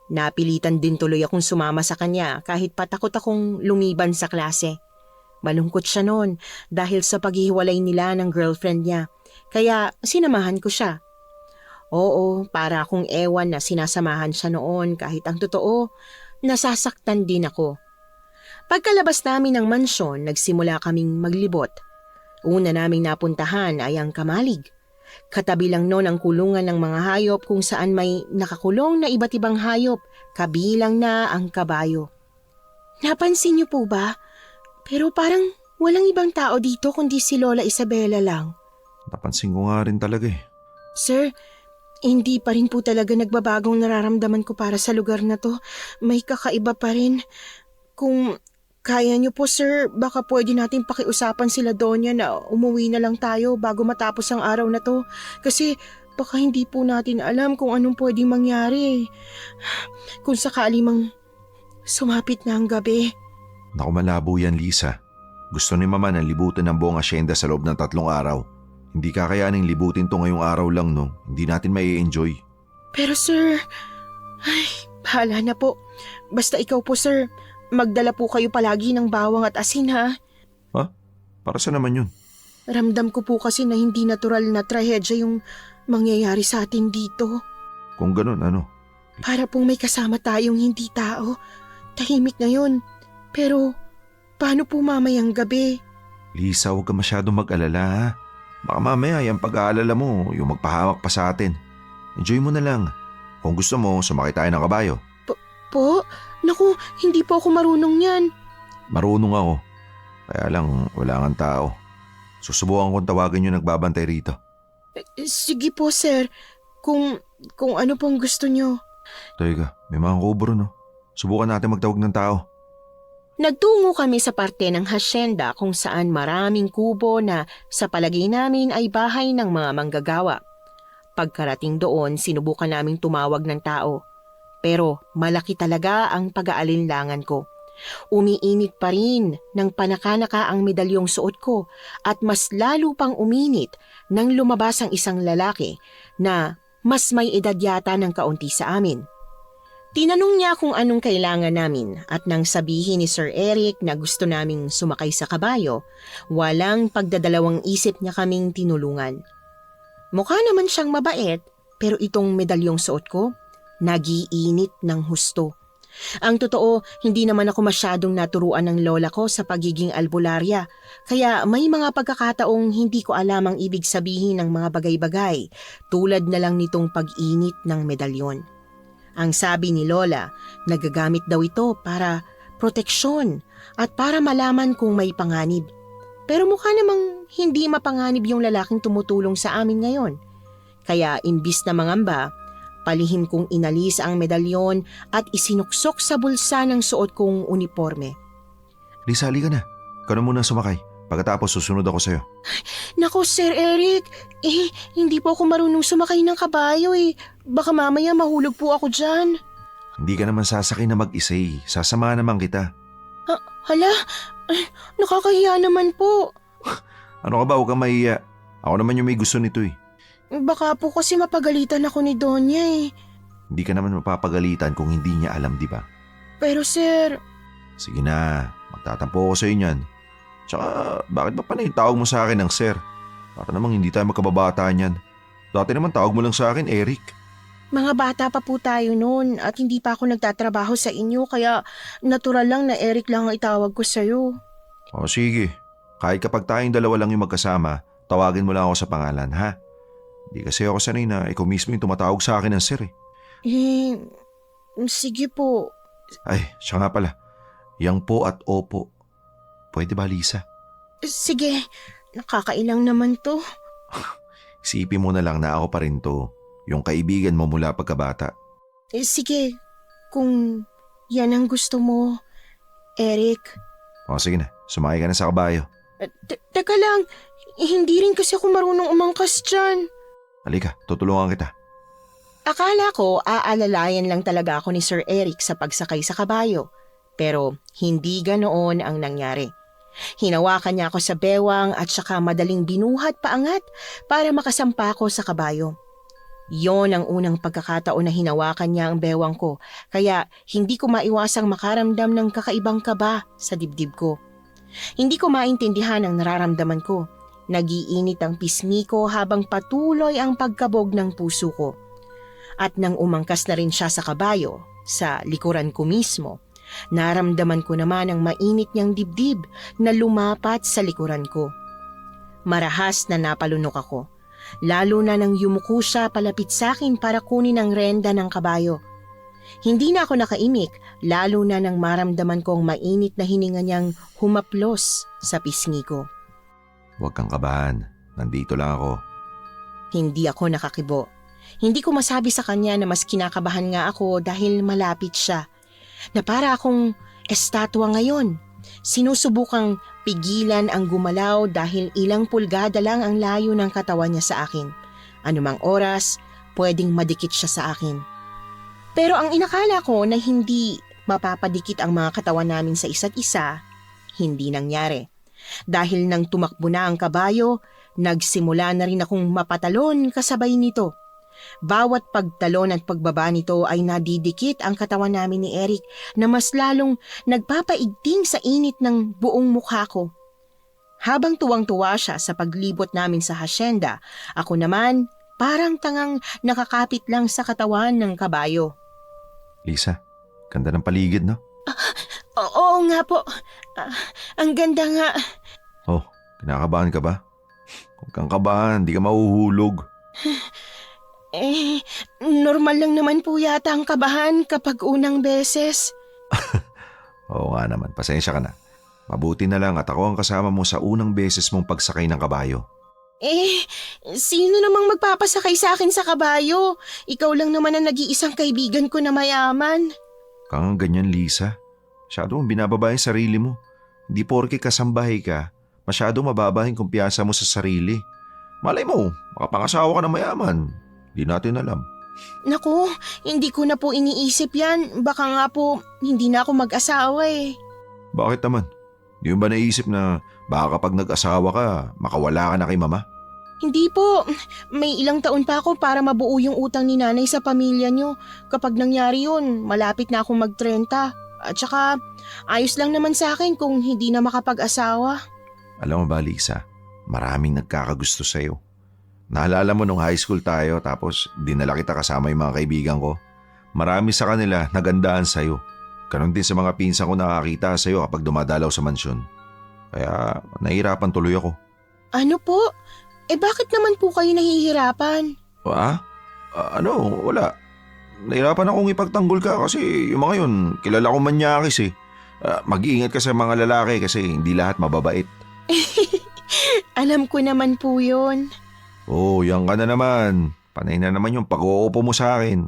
Napilitan din tuloy akong sumama sa kanya kahit patakot akong lumiban sa klase. Malungkot siya noon dahil sa paghihiwalay nila ng girlfriend niya, kaya sinamahan ko siya. Oo, para akong ewan na sinasamahan siya noon kahit ang totoo, nasasaktan din ako. Pagkalabas namin ng mansyon, nagsimula kaming maglibot. Una naming napuntahan ay ang Kamalig. Katabi lang noon ang kulungan ng mga hayop kung saan may nakakulong na iba't ibang hayop, kabilang na ang kabayo. Napansin niyo po ba? Pero parang walang ibang tao dito kundi si Lola Isabela lang. Napansin ko nga rin talaga eh. Sir, hindi pa rin po talaga nagbabagong nararamdaman ko para sa lugar na to. May kakaiba pa rin. Kung kaya niyo po sir, baka pwede natin pakiusapan sila Donya na umuwi na lang tayo bago matapos ang araw na to. Kasi baka hindi po natin alam kung anong pwedeng mangyari. Kung sakali mang sumapit na ang gabi. Naku, malabo yan, Lisa. Gusto ni Mama na libutin ang buong asyenda sa loob ng 3 araw. Hindi kakayaning libutin to ngayong araw lang no. Hindi natin mai-enjoy. Pero sir, ay, bahala na po. Basta ikaw po sir, magdala po kayo palagi ng bawang at asin ha. Ha? Para sa naman yun? Ramdam ko po kasi na hindi natural na trahedya yung mangyayari sa atin dito. Kung ganun, ano? Para pong may kasama tayong hindi tao. Tahimik ngayon. Pero paano po mamayang gabi? Lisa, huwag ka masyadong mag-alala ha. Baka mamaya yung pag-aalala mo, yung magpahamak pa sa atin. Enjoy mo na lang. Kung gusto mo, sumakay tayo ng kabayo. Po? Naku, hindi po ako marunong yan. Marunong ako. Kaya lang, wala kang tao. Susubukan kong tawagin yung nagbabantay rito. Sige po sir, kung ano pong gusto nyo. Teka, may mga kubro no. Subukan natin magtawag ng tao. Nagtungo kami sa parte ng hasyenda kung saan maraming kubo na sa palagay namin ay bahay ng mga manggagawa. Pagkarating doon, sinubukan naming tumawag ng tao. Pero malaki talaga ang pag-aalinlangan ko. Umiinit pa rin ng panakanaka ang medalyong suot ko at mas lalo pang uminit nang lumabas ang isang lalaki na mas may edad yata ng kaunti sa amin. Tinanong niya kung anong kailangan namin at nang sabihin ni Sir Eric na gusto naming sumakay sa kabayo, walang pagdadalawang isip niya kaming tinulungan. Mukha naman siyang mabait, pero itong medalyong suot ko, nagiinit ng husto. Ang totoo, hindi naman ako masyadong naturuan ng lola ko sa pagiging albularya, kaya may mga pagkakataong hindi ko alam ang ibig sabihin ng mga bagay-bagay, tulad na lang nitong pag-init ng medalyon. Ang sabi ni lola, nagagamit daw ito para proteksyon at para malaman kung may panganib. Pero mukha namang hindi mapanganib yung lalaking tumutulong sa amin ngayon. Kaya imbis na mangamba, palihim kong inalis ang medalyon at isinuksok sa bulsa ng suot kong uniforme. Lisa, halika na. Ikaw na muna sumakay. Pagkatapos susunod ako sa'yo. Nako, Sir Eric, hindi po ako marunong sumakay ng kabayo eh. Baka mamaya mahulog po ako dyan. Hindi ka naman sasakay na mag-isa eh. Sasamahan naman kita. Hala, nakakahiya naman po. Ano ka ba? Huwag kang mahiya. Ako naman yung may gusto nito eh. Baka po kasi mapagalitan ako ni Donya eh. Hindi ka naman mapapagalitan kung hindi niya alam, di ba? Pero sir, Sige na, magtatampo ako sa'yo niyan. Tsaka, bakit ba panay tawag mo sa akin ng sir? Para namang hindi tayo magkababata niyan. Dati naman tawag mo lang sa akin, Eric. mga bata pa po tayo noon at hindi pa ako nagtatrabaho sa inyo kaya natural lang na Eric lang ang itawag ko sa'yo. O sige, kahit kapag tayong dalawa lang yung magkasama, tawagin mo lang ako sa pangalan, ha? Hindi kasi ako sanay na ikaw mismo yung tumatawag sa akin ng sir eh. Sige po. Ay, siya nga pala. Yang po at opo. Pwede ba, Lisa? Sige, nakakailang naman to. Isipin mo na lang na ako pa rin to. Yung kaibigan mo mula pagkabata. Sige, kung yan ang gusto mo, Eric. O sige na, sumakay ka na sa kabayo. Teka lang, hindi rin kasi ako marunong umangkas dyan. Halika, tutulungan kita. Akala ko aalalayan lang talaga ako ni Sir Eric sa pagsakay sa kabayo. Pero hindi ganoon ang nangyari. Hinawakan niya ako sa bewang at saka madaling binuhat paangat para makasampa ako sa kabayo. Yon ang unang pagkakataon na hinawakan niya ang bewang ko, kaya hindi ko maiwasang makaramdam ng kakaibang kaba sa dibdib ko. Hindi ko maintindihan ang nararamdaman ko. Nagiinit ang pisngi ko habang patuloy ang pagkabog ng puso ko. At nang umangkas na rin siya sa kabayo, sa likuran ko mismo, naramdaman ko naman ang mainit niyang dibdib na lumapat sa likuran ko. Marahas na napalunok ako. Lalo na nang yumuko siya palapit sa akin para kunin ang renda ng kabayo. Hindi na ako nakaimik, lalo na nang maramdaman kong mainit na hininga niyang humaplos sa pisngi ko. Huwag kang kabahan. Nandito lang ako. Hindi ako nakakibo. Hindi ko masabi sa kanya na mas kinakabahan nga ako dahil malapit siya. Na para akong estatwa ngayon. Sinusubukang pigilan ang gumalaw dahil ilang pulgada lang ang layo ng katawan niya sa akin. Anumang oras, pwedeng madikit siya sa akin. Pero ang inakala ko na hindi mapapadikit ang mga katawan namin sa isa't isa, hindi nangyari. Dahil nang tumakbo na ang kabayo, nagsimula na rin akong mapatalon kasabay nito. Bawat pagtalon at pagbaba nito ay nadidikit ang katawan namin ni Eric na mas lalong nagpapaigting sa init ng buong mukha ko. Habang tuwang-tuwa siya sa paglibot namin sa hasyenda, ako naman parang tangang nakakapit lang sa katawan ng kabayo. Lisa, ganda ng paligid, no? Oo nga po, ang ganda nga. Oh, kinakabahan ka ba? Huwag kang kabahan, di ka mahuhulog. Normal lang naman po yata ang kabahan kapag unang beses. Oo nga naman, pasensya ka na. Mabuti na lang at ako ang kasama mo sa unang beses mong pagsakay ng kabayo. Sino namang magpapasakay sa akin sa kabayo? Ikaw lang naman ang nag-iisang kaibigan ko na mayaman. Kang ganyan, Lisa. Masyado mong binababa yung sarili mo. Hindi porke kasambahay ka, masyado mababa yung kumpiyansa mo sa sarili. Malay mo, makapangasawa ka na mayaman. Di natin alam. Naku, hindi ko na po iniisip yan. Baka nga po, hindi na ako mag-asawa eh. Bakit naman? Di mo ba naisip na baka kapag nag-asawa ka, makawala ka na kay mama? Hindi po. May ilang taon pa ako para mabuo yung utang ni nanay sa pamilya nyo. Kapag nangyari yun, malapit na akong mag-30. At saka, ayos lang naman sa akin kung hindi na makapag-asawa. Alam mo ba, Lisa, maraming nagkakagusto sa'yo. Naalala mo nung high school tayo tapos dinala kita kasama yung mga kaibigan ko? Marami sa kanila nagandaan sa'yo. Ganon din sa mga pinsan ko nakakita sa'yo kapag dumadalaw sa mansyon. Kaya nahihirapan tuloy ako. Ano po? Bakit naman po kayo nahihirapan? Wala. Nahirapan akong ipagtanggol ka kasi yung mga yun, kilala ko manyakis eh. Mag-iingat ka sa mga lalaki kasi hindi lahat mababait. Alam ko naman po yun. Yan ka na naman. Panay na naman yung pag-uupo mo sa akin.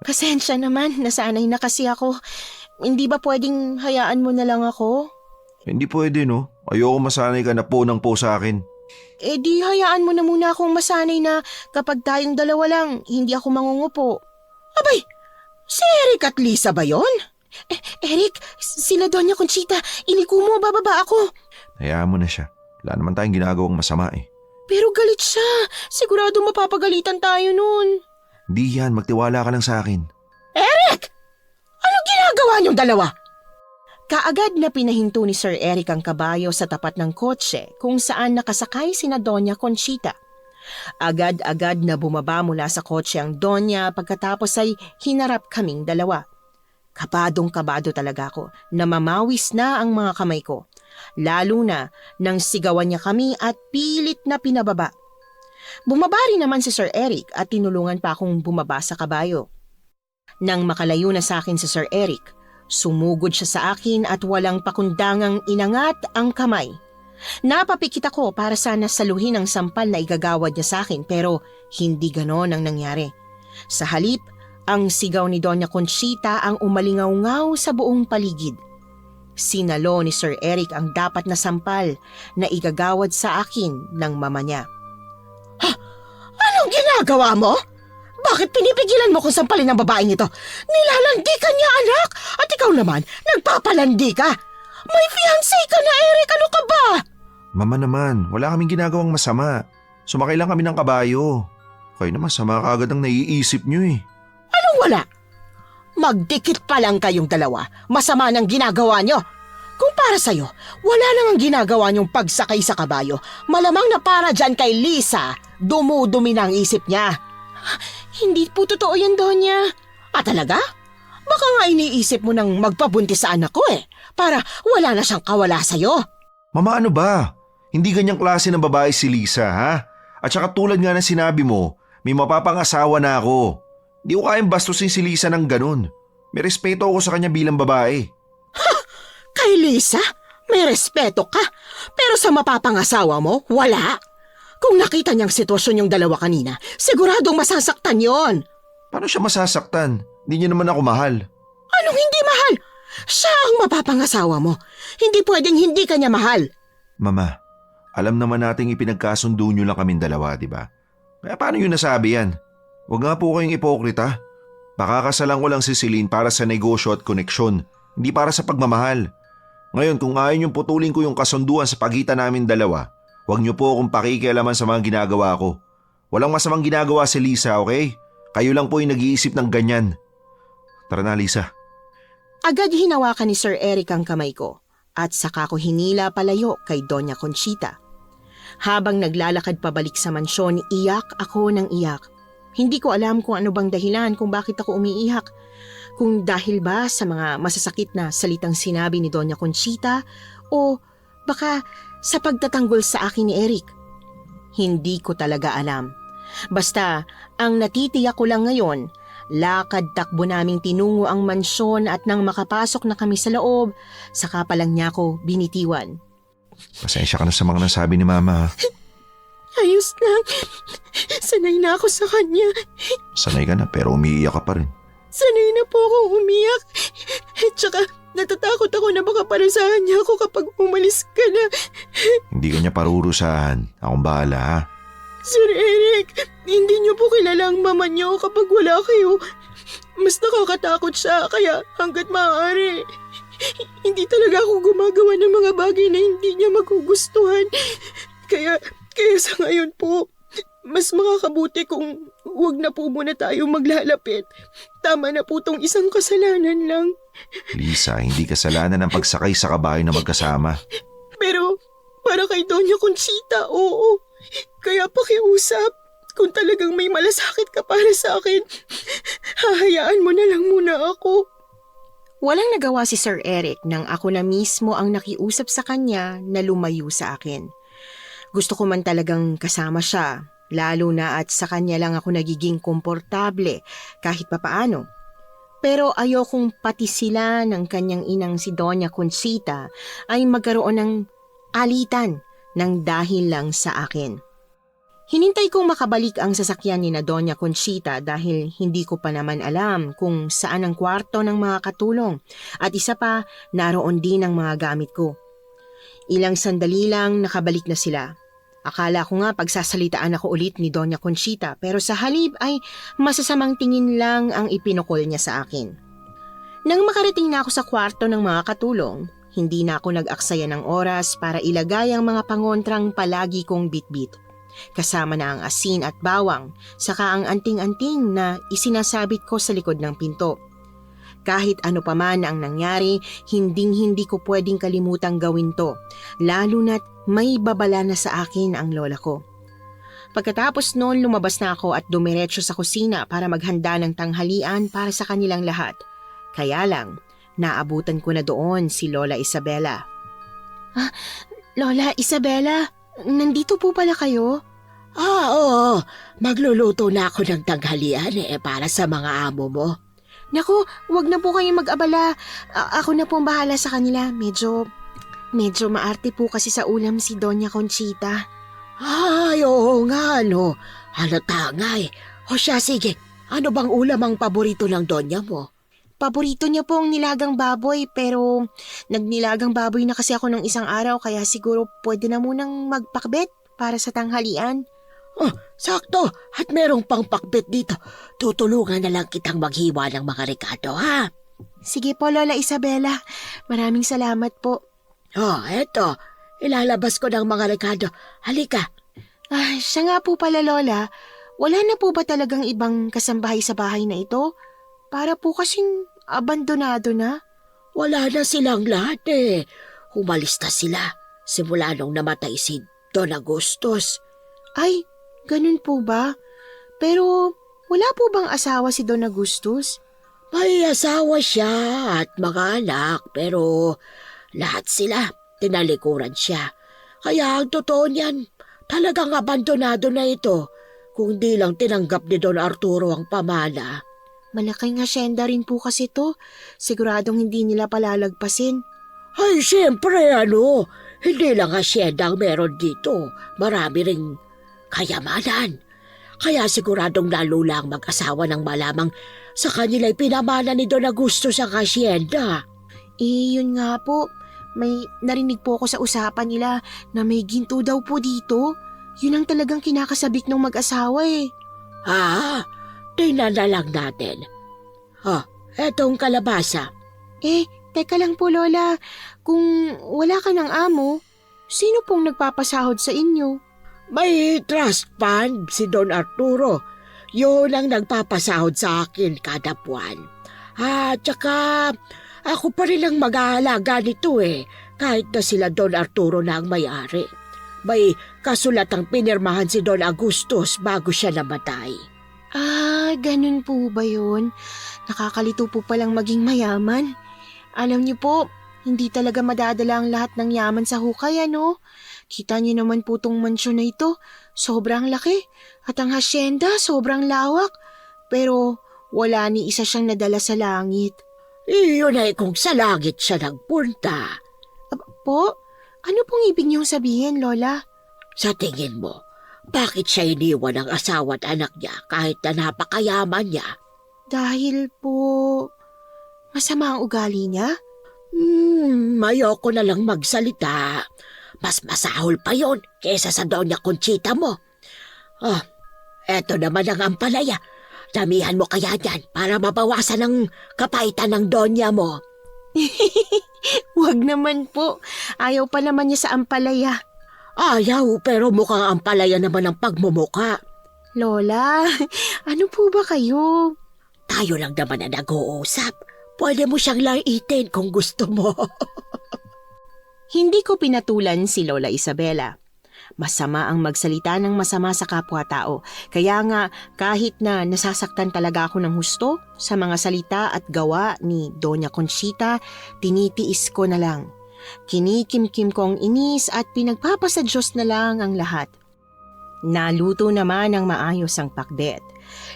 Pasensya naman, nasanay na kasi ako. Hindi ba pwedeng hayaan mo na lang ako? Hindi pwede no. Ayoko masanay ka na po ng po sa akin. Di hayaan mo na muna akong masanay na kapag tayong dalawa lang, hindi ako mangungupo. Abay, si Eric at Lisa ba yon? Eric, sila Doña Conchita, iliko mo, bababa ako. Hayaan mo na siya. Wala naman tayong ginagawang masama eh. Pero galit siya. Sigurado mapapagalitan tayo nun. Di yan, magtiwala ka lang sa akin. Eric! Anong ginagawa niyong dalawa? Kaagad na pinahinto ni Sir Eric ang kabayo sa tapat ng kotse kung saan nakasakay sina Doña Conchita. Agad-agad na bumaba mula sa kotse ang Doña pagkatapos ay hinarap kaming dalawa. Kabadong-kabado talaga ako, namamawis na ang mga kamay ko. Lalo na nang sigawan niya kami at pilit na pinababa. Bumaba rin naman si Sir Eric at tinulungan pa akong bumaba sa kabayo. Nang makalayo na sa akin si Sir Eric, sumugod siya sa akin at walang pakundangang inangat ang kamay. Napapikit ako para sana saluhin ang sampal na igagawad niya sa akin pero hindi ganon ang nangyari. Sa halip, ang sigaw ni Doña Conchita ang umalingaw-ngaw sa buong paligid. Sinalo ni Sir Eric ang dapat na sampal na igagawad sa akin ng mama niya. Anong ginagawa mo? Bakit pinipigilan mo kung sampalin ng babaeng ito? Nilalandi ka niya, anak! At ikaw naman, nagpapalandi ka! May fiancé ka na, Eric! Ano ka ba? Mama naman, wala kaming ginagawang masama. Sumakay lang kami ng kabayo. Kayo naman sama ka agad ang naiisip niyo eh. Anong wala? Magdikit pa lang kayong dalawa. Masama nang ginagawa niyo. Kung para sa'yo, wala nang ang ginagawa niyong pagsakay sa kabayo. Malamang na para dyan kay Lisa, dumudumi na ang isip niya. Hindi po totoo yan, Donya. Talaga? Baka nga iniisip mo nang magpabuntis sa anak ko para wala na siyang kawala sa'yo. Mama, ano ba? Hindi ganyang klase ng babae si Lisa, ha? At saka tulad nga ng sinabi mo, may mapapangasawa na ako. Di ko kayang bastusin si Lisa ng ganun. May respeto ako sa kanya bilang babae. Kay Lisa? May respeto ka? Pero sa mapapangasawa mo, wala. Kung nakita niyang sitwasyon yung dalawa kanina, siguradong masasaktan yon. Paano siya masasaktan? Hindi niya naman ako mahal. Anong hindi mahal? Siya ang mapapangasawa mo. Hindi pwedeng hindi ka niya mahal. Mama, alam naman nating ipinagkasundo niyo lang kaming dalawa, di ba? Kaya paano yun nasabi yan? Huwag nga po kayong ipokrita. Pakakasalan ko lang si Celine para sa negosyo at koneksyon, hindi para sa pagmamahal. Ngayon, kung ayaw niyong putulin ko yung kasunduan sa pagitan namin dalawa, huwag niyo po akong pakikialaman sa mga ginagawa ko. Walang masamang ginagawa si Lisa, okay? Kayo lang po yung nag-iisip ng ganyan. Tara na, Lisa. Agad hinawakan ni Sir Eric ang kamay ko at saka ko hinila palayo kay Doña Conchita. Habang naglalakad pabalik sa mansyon, iyak ako ng iyak. Hindi ko alam kung ano bang dahilan kung bakit ako umiiyak. Kung dahil ba sa mga masasakit na salitang sinabi ni Doña Conchita o baka sa pagtatanggol sa akin ni Eric. Hindi ko talaga alam. Basta ang natitiyak ko lang ngayon, lakad-takbo naming tinungo ang mansyon at nang makapasok na kami sa loob, saka pa lang niya ako binitiwan. Pasensya ka na sa mga nasabi ni Mama. Ayos lang. Sanay na ako sa kanya. Sanay ka na pero umiiyak ka pa rin. Sanay na po akong umiyak. Tsaka natatakot ako na baka parusahan niya ako kapag umalis ka na. Hindi ka niya parurusahan. Akong bahala, ha? Sir Eric, hindi niyo po kilala ang mama niyo kapag wala kayo. Mas nakakatakot siya kaya hanggat maaari. Hindi talaga ako gumagawa ng mga bagay na hindi niya magugustuhan. Kaya sa ngayon po, mas makakabuti kung huwag na po muna tayo maglalapit. Tama na po tong isang kasalanan lang. Lisa, hindi kasalanan ang pagsakay sa kabayo na magkasama. Pero para kay Doña Conchita, oo. Kaya pakiusap, kung talagang may malasakit ka para sa akin, hahayaan mo na lang muna ako. Walang nagawa si Sir Eric nang ako na mismo ang nakiusap sa kanya na lumayo sa akin. Gusto ko man talagang kasama siya, lalo na at sa kanya lang ako nagiging komportable kahit papaano. Pero ayokong pati sila ng kanyang inang si Doña Conchita ay magkaroon ng alitan ng dahil lang sa akin. Hinintay kong makabalik ang sasakyan ni na Doña Conchita dahil hindi ko pa naman alam kung saan ang kwarto ng mga katulong at isa pa naroon din ang mga gamit ko. Ilang sandali lang nakabalik na sila. Akala ko nga pagsasalitaan ako ulit ni Doña Conchita pero sa halip ay masasamang tingin lang ang ipinukol niya sa akin. Nang makarating na ako sa kwarto ng mga katulong, hindi na ako nag-aksaya ng oras para ilagay ang mga pangontrang palagi kong bitbit. Kasama na ang asin at bawang, saka ang anting-anting na isinasabit ko sa likod ng pinto. Kahit ano pa man ang nangyari, hinding-hindi ko pwedeng kalimutang gawin to, lalo na't may babala na sa akin ang lola ko. Pagkatapos noon, lumabas na ako at dumiretso sa kusina para maghanda ng tanghalian para sa kanilang lahat. Kaya lang, naabutan ko na doon si Lola Isabela. Lola Isabela, nandito po pala kayo? Oo. Magluluto na ako ng tanghalian para sa mga amo mo. Naku, wag na po kayong mag-abala. Ako na po ang bahala sa kanila. Medyo maarte po kasi sa ulam si Doña Conchita. Ay, oo nga, no. Halata nga eh. O siya, sige. Ano bang ulam ang paborito ng donya mo? Paborito niya po ang nilagang baboy pero nagnilagang baboy na kasi ako nung isang araw kaya siguro pwede na munang magpakbet para sa tanghalian. Oh, sakto. At merong pang pakbet dito. Tutulungan na lang kitang maghiwa ng mga rekado, ha? Sige po, Lola Isabela. Maraming salamat po. Oh, eto. Ilalabas ko ng mga rekado. Halika. Siya nga po pala, Lola. Wala na po ba talagang ibang kasambahay sa bahay na ito? Para po kasing abandonado na. Wala na silang lahat eh. Humalis na sila. Simula nung namatay si Don Agustus. Ay, ganun po ba? Pero wala po bang asawa si Don Agustus? May asawa siya at mga anak pero lahat sila tinalikuran siya. Kaya ang totoo niyan, talagang abandonado na ito kung di lang tinanggap ni Don Arturo ang pamana. Malaking asyenda rin po kasi to. Siguradong hindi nila palalagpasin. Ay, siyempre hindi lang asyenda ang meron dito. Marami ring kayamanan. Kaya siguradong lalo lang mag-asawa ng malamang sa kanila'y pinamana ni Don Agustus ang asyenda. Yun nga po. May narinig po ako sa usapan nila na may ginto daw po dito. Yun ang talagang kinakasabik ng mag-asawa eh. Tingnan na lang natin. Etong kalabasa. Teka lang po Lola. Kung wala ka ng amo, sino pong nagpapasahod sa inyo? May trust fund si Don Arturo. Yun ang nagpapasahod sa akin kada buwan. Tsaka ako pa rin ang mag-aalaga nito kahit na sila Don Arturo na ang may-ari. May kasulatang pinirmahan si Don Agustus bago siya namatay. Ganun po ba yun? Nakakalito po palang maging mayaman. Alam niyo po, hindi talaga madadala ang lahat ng yaman sa hukay, ano? Kita niyo naman po tong mansyon na ito. Sobrang laki. At ang hasyenda, sobrang lawak. Pero wala ni isa siyang nadala sa langit. Iyon ay kung sa langit siya nagpunta. Po? Ano pong ibig niyong sabihin, Lola? Sa tingin mo, bakit siya iniwan ng asawa at anak niya kahit na napakayaman niya? Dahil po masama ang ugali niya? Ayoko na lang magsalita. Mas masahol pa yon kesa sa Doña Conchita mo. Eto naman ang ampalaya. Damihan mo kaya dyan para mabawasan ang kapaitan ng Doña mo. Wag naman po. Ayaw pa naman niya sa ampalaya. Ayaw, pero mukhang ampalaya naman ang pagmumuka. Lola, ano po ba kayo? Tayo lang naman na nag-uusap. Pwede mo siyang laitin kung gusto mo. Hindi ko pinatulan si Lola Isabela. Masama ang magsalita ng masama sa kapwa-tao. Kaya nga, kahit na nasasaktan talaga ako ng husto sa mga salita at gawa ni Doña Conchita, tinitiis ko na lang. Kinikimkim ko ang inis at pinagpapasa Diyos na lang ang lahat. Naluto naman ng maayos ang pakbet.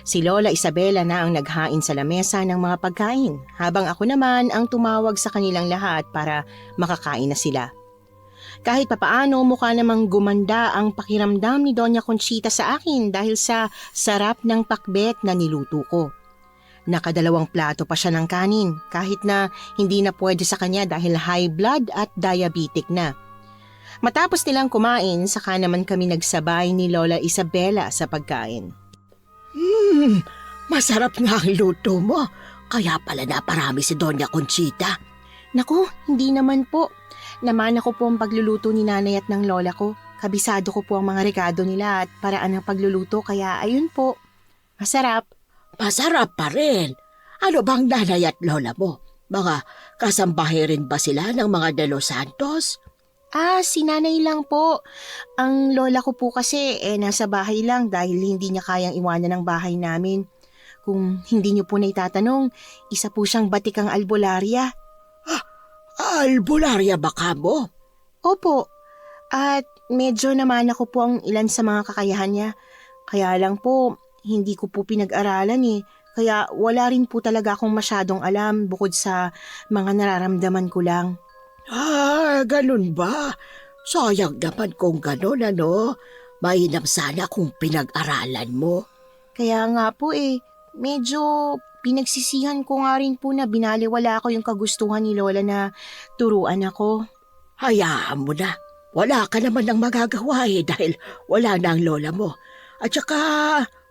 Si Lola Isabela na ang naghain sa lamesa ng mga pagkain, habang ako naman ang tumawag sa kanilang lahat para makakain na sila. Kahit papaano mukha namang gumanda ang pakiramdam ni Doña Conchita sa akin dahil sa sarap ng pakbet na niluto ko. Nakadalawang plato pa siya ng kanin kahit na hindi na pwede sa kanya dahil high blood at diabetic na. Matapos nilang kumain, saka naman kami nagsabay ni Lola Isabela sa pagkain. Masarap nga ang luto mo. Kaya pala naparami si Doña Conchita. Naku, hindi naman po. Namana ko po ang pagluluto ni nanay at ng lola ko. Kabisado ko po ang mga rekado nila at paraan ng pagluluto kaya ayun po. Masarap. Masarap pa rin. Ano bang nanay at lola mo? Mga kasambahay rin ba sila ng mga De Los Santos? Si nanay lang po. Ang lola ko po kasi nasa bahay lang dahil hindi niya kayang iwanan ng bahay namin. Kung hindi niyo po na itatanong, isa po siyang batikang albularya. Albularya ba ka mo? Opo. At medyo naman ako po ang ilan sa mga kakayahan niya. Kaya lang po, hindi ko po pinag-aralan eh. Kaya wala rin po talaga akong masyadong alam bukod sa mga nararamdaman ko lang. Ganun ba? Sayang naman kung ganun, ano? Mainam sana kung pinag-aralan mo. Kaya nga po medyo pinagsisihan ko nga rin po na binaliwala ko yung kagustuhan ni Lola na turuan ako. Hayaan mo na. Wala ka naman ng magagawa dahil wala na ang lola mo. At saka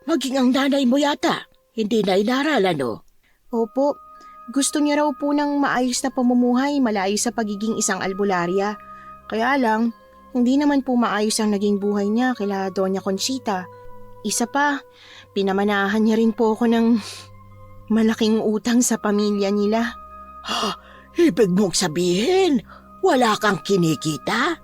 maging ang nanay mo yata. Hindi na inaralan, no? Opo, gusto niya raw po ng maayos na pamumuhay malayo sa pagiging isang albularya. Kaya lang, hindi naman po maayos ang naging buhay niya kila Doña Conchita. Isa pa, pinamanahan niya rin po ako ng malaking utang sa pamilya nila. Ibig mong sabihin, wala kang kinikita?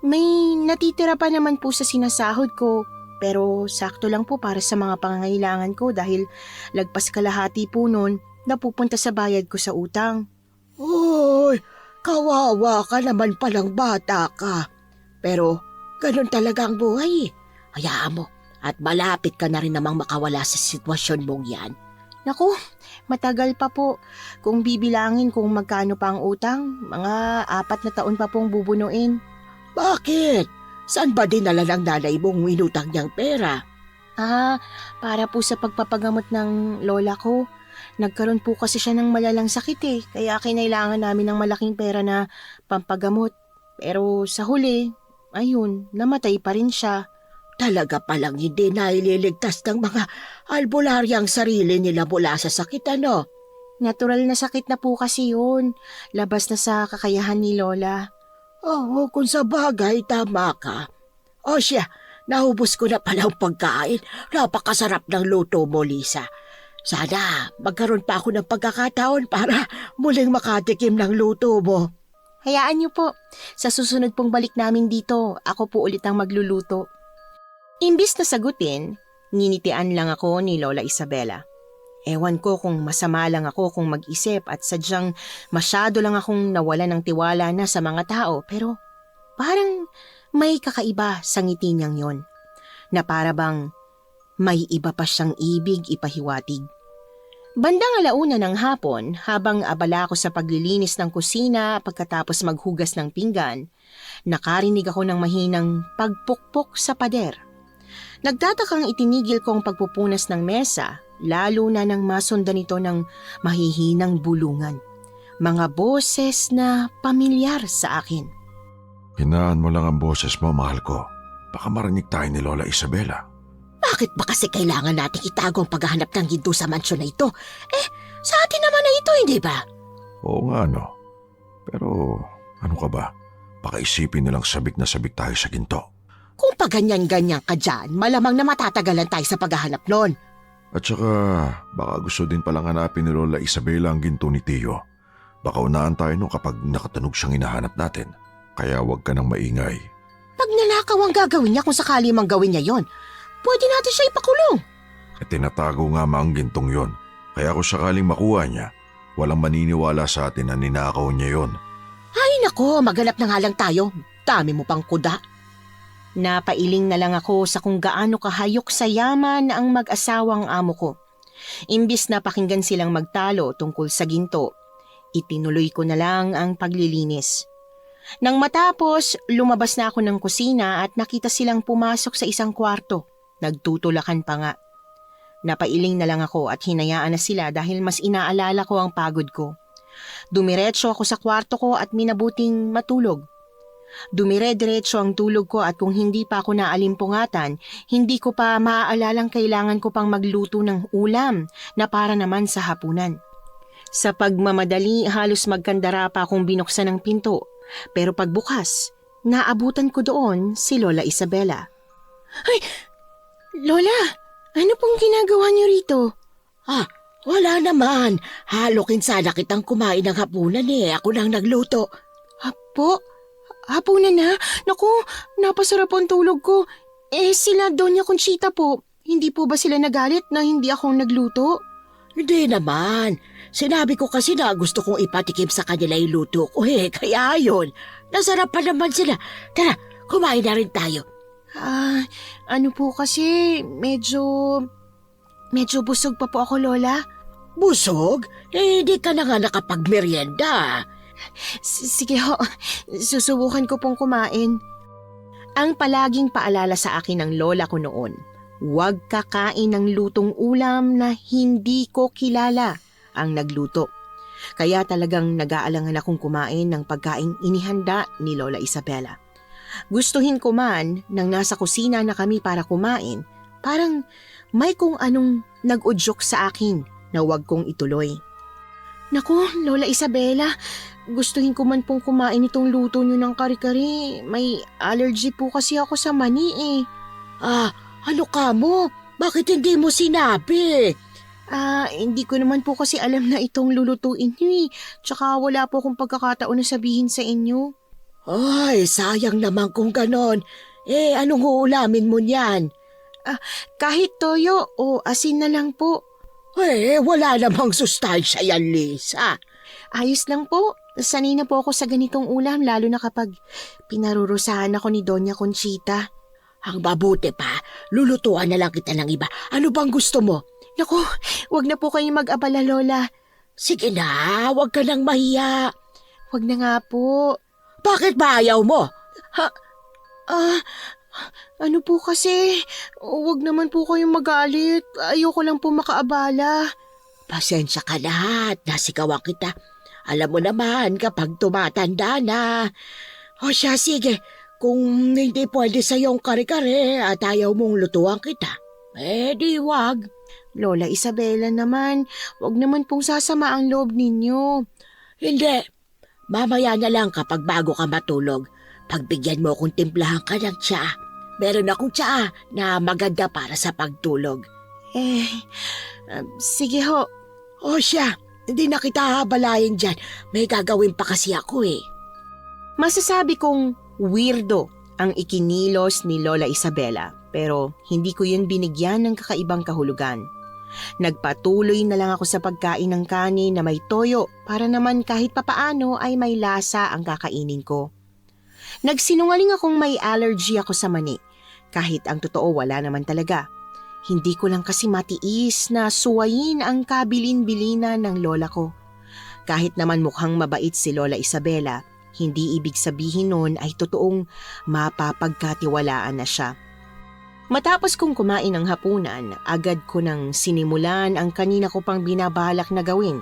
May natitira pa naman po sa sinasahod ko, pero sakto lang po para sa mga pangangailangan ko dahil lagpas kalahati po nun napupunta sa bayad ko sa utang. Uy, kawawa ka naman palang bata ka. Pero ganun talaga ang buhay. Hayaan mo at malapit ka na rin namang makawala sa sitwasyon mong yan. Naku, matagal pa po. Kung bibilangin kung magkano pa ang utang, mga 4 na taon pa pong bubunuin. Bakit? Saan ba dinala ng nanay mong inutang niyang pera? Para po sa pagpapagamot ng lola ko. Nagkaroon po kasi siya ng malalang sakit kaya kinailangan namin ng malaking pera na pampagamot. Pero sa huli, ayun, namatay pa rin siya. Talaga palang hindi naililigtas ng mga albularya ang sarili nila mula sa sakit, ano? Natural na sakit na po kasi yun. Labas na sa kakayahan ni Lola. Oo, kung sa bagay, tama ka. O siya, naubos ko na pala ang pagkain. Napakasarap ng luto mo, Lisa. Sana magkaroon pa ako ng pagkakataon para muling makatikim ng luto mo. Hayaan niyo po. Sa susunod pong balik namin dito, ako po ulit ang magluluto. Imbis na sagutin, nginitian lang ako ni Lola Isabela. Ewan ko kung masama lang ako kung mag-isip at sadyang masyado lang akong nawala ng tiwala na sa mga tao pero parang may kakaiba sa ngiti niyang yon. Na para bang may iba pa siyang ibig ipahiwatig. Bandang 1:00 ng hapon habang abala ako sa paglilinis ng kusina pagkatapos maghugas ng pinggan, nakarinig ako ng mahinang pagpukpok sa pader. Nagtatakang itinigil ko ang pagpupunas ng mesa, lalo na nang masundan ito ng mahihinang bulungan. Mga boses na pamilyar sa akin. Hinaan mo lang ang boses mo, mahal ko. Baka marinig tayo ni Lola Isabela. Bakit ba kasi kailangan nating itago ang paghahanap ng ginto sa mansyon na ito? Sa atin naman na ito, hindi ba? Oo nga, no. Pero ano ka ba? Baka isipin nilang sabik na sabik tayo sa ginto. Kung paganyan-ganyan ka dyan, malamang na matatagalan tayo sa paghahanap nun. At saka, baka gusto din palang hanapin ni Lola Isabela ang ginto ni Tio. Baka unaan tayo no kapag nakatunog siyang hinahanap natin. Kaya huwag ka nang maingay. Pag kawang gagawin niya kung sakali mang gawin niya yon? Pwede natin siya ipakulong. Tinatago nga ang gintong yon. Kaya kung sakaling makuha niya, walang maniniwala sa atin na ninakaw niya yon. Ay nako, maghanap na nga lang tayo. Dami mo pang kuda. Napailing na lang ako sa kung gaano kahayok sa yaman ang mag-asawang amo ko. Imbis na pakinggan silang magtalo tungkol sa ginto, itinuloy ko na lang ang paglilinis. Nang matapos, lumabas na ako ng kusina at nakita silang pumasok sa isang kwarto. Nagtutulakan pa nga. Napailing na lang ako at hinayaan na sila dahil mas inaalala ko ang pagod ko. Dumiretso ako sa kwarto ko at minabuting matulog. Dumire-diretso ang tulog ko at kung hindi pa ako naalimpungatan, hindi ko pa maaalalang kailangan ko pang magluto ng ulam na para naman sa hapunan. Sa pagmamadali, halos magkandara pa akong binuksan ng pinto. Pero pagbukas, naabutan ko doon si Lola Isabela. Ay! Lola! Ano pong ginagawa niyo rito? Wala naman. Halokin sana kitang kumain ng hapunan Ako nang nagluto. Hapo? Hapunan na? Naku, napasarap ang tulog ko. Sila Doña Conchita po. Hindi po ba sila nagalit na hindi ako nagluto? Hindi naman. Sinabi ko kasi na gusto kong ipatikim sa kanila yung luto ko kaya yun. Nasarap pa naman sila. Tara, kumain na rin tayo. Ano po kasi, medyo busog pa po ako, Lola. Busog? Hindi ka na nga nakapagmerienda. Sige ho, susubukan ko pong kumain. Ang palaging paalala sa akin ng lola ko noon, huwag kakain ng lutong ulam na hindi ko kilala ang nagluto. Kaya talagang nag-aalangan akong kumain ng pagkaing inihanda ni Lola Isabela. Gustuhin ko man nang nasa kusina na kami para kumain, parang may kung anong nag-udyok sa akin na huwag kong ituloy. Naku, Lola Isabela, gustuhin ko man pong kumain itong luto niyo ng kare-kare. May allergy po kasi ako sa mani Ano ka mo? Bakit hindi mo sinabi? Hindi ko naman po kasi alam na itong lulutuin niyo Tsaka wala po akong pagkakataon na sabihin sa inyo. Ay, sayang naman kung ganon. Anong uulamin mo niyan? Kahit toyo o asin na lang po. Wala namang sustansya yan, Lisa. Ayos lang po. Sanay na po ako sa ganitong ulam lalo na kapag pinarurusahan ako ni Doña Conchita. Ang mabuti pa, lulutuan na lang kita ng iba. Ano bang gusto mo? Naku, wag na po kayong mag-abala, Lola. Sige na, wag ka nang mahiya. Wag na nga po. Bakit ba ayaw mo? Ano po kasi, wag naman po kayong magalit. Ayoko lang po makaabala. Pasensya ka na at nasigawan kita. Alam mo naman kapag tumatanda na. O siya, sige. Kung hindi pwede sa iyong kare-kare at ayaw mong lutuan kita, di wag. Lola Isabela naman, wag naman pong sasama ang loob ninyo. Hindi. Mamaya na lang kapag bago ka matulog. Pagbigyan mo akong timplahan ka ng tsa. Meron akong tsa na maganda para sa pagtulog. Sige ho. O siya, hindi na kita habalayin dyan. May gagawin pa kasi ako Masasabi kong weirdo ang ikinilos ni Lola Isabela pero hindi ko yun binigyan ng kakaibang kahulugan. Nagpatuloy na lang ako sa pagkain ng kanin na may toyo para naman kahit papaano ay may lasa ang kakainin ko. Nagsinungaling akong may allergy ako sa mani kahit ang totoo wala naman talaga. Hindi ko lang kasi matiis na suwayin ang kabilin-bilinan ng lola ko. Kahit naman mukhang mabait si Lola Isabela, hindi ibig sabihin nun ay totoong mapapagkatiwalaan na siya. Matapos kong kumain ng hapunan, agad ko nang sinimulan ang kanina ko pang binabalak na gawin.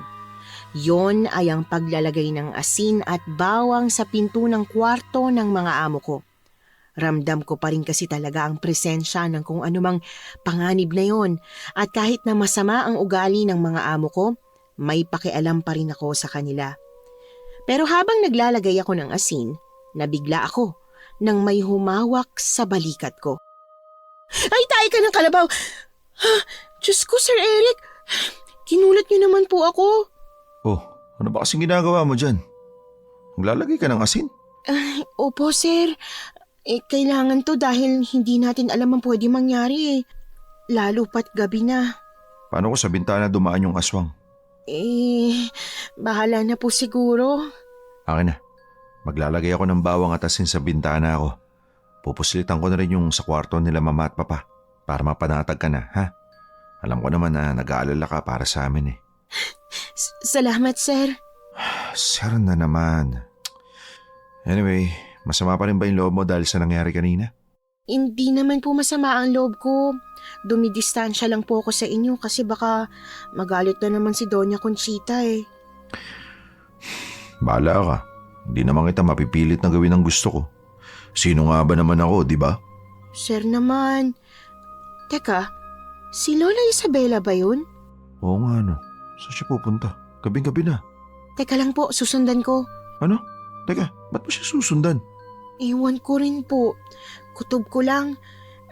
Yon ay ang paglalagay ng asin at bawang sa pinto ng kwarto ng mga amo ko. Ramdam ko pa rin kasi talaga ang presensya ng kung anumang panganib na yon at kahit na masama ang ugali ng mga amo ko, may pakialam pa rin ako sa kanila. Pero habang naglalagay ako ng asin, nabigla ako nang may humawak sa balikat ko. Ay, tayo ka ng kalabaw! Diyos ko, Sir Eric! Kinulat niyo naman po ako. Oh, ano ba kasing ginagawa mo dyan? Maglalagay ka ng asin? Opo, sir. Kailangan to dahil hindi natin alam ang pwede mangyari eh. Lalo pat gabi na. Paano ko sa bintana dumaan yung aswang? Bahala na po siguro. Akin na. Maglalagay ako ng bawang at asin sa bintana ko. Pupuslitan ko na rin yung sa kwarto nila mama at papa para mapanatag ka na, ha? Alam ko naman na nag-aalala ka para sa amin eh. Salamat, sir. Sir na naman. Anyway, masama pa rin ba yung loob mo dahil sa nangyari kanina? Hindi naman po masama ang loob ko. Dumidistansya lang po ako sa inyo kasi baka magalit na naman si Doña Conchita eh. Bahala ka. Hindi naman kita mapipilit na gawin ang gusto ko. Sino nga ba naman ako, di ba? Sir naman. Teka, si Lola Isabela ba yun? Oo nga no. Saan siya pupunta? Gabing-gabi na. Teka lang po, susundan ko. Ano? Teka, ba't mo siya susundan? Ewan ko rin po. Kutob ko lang.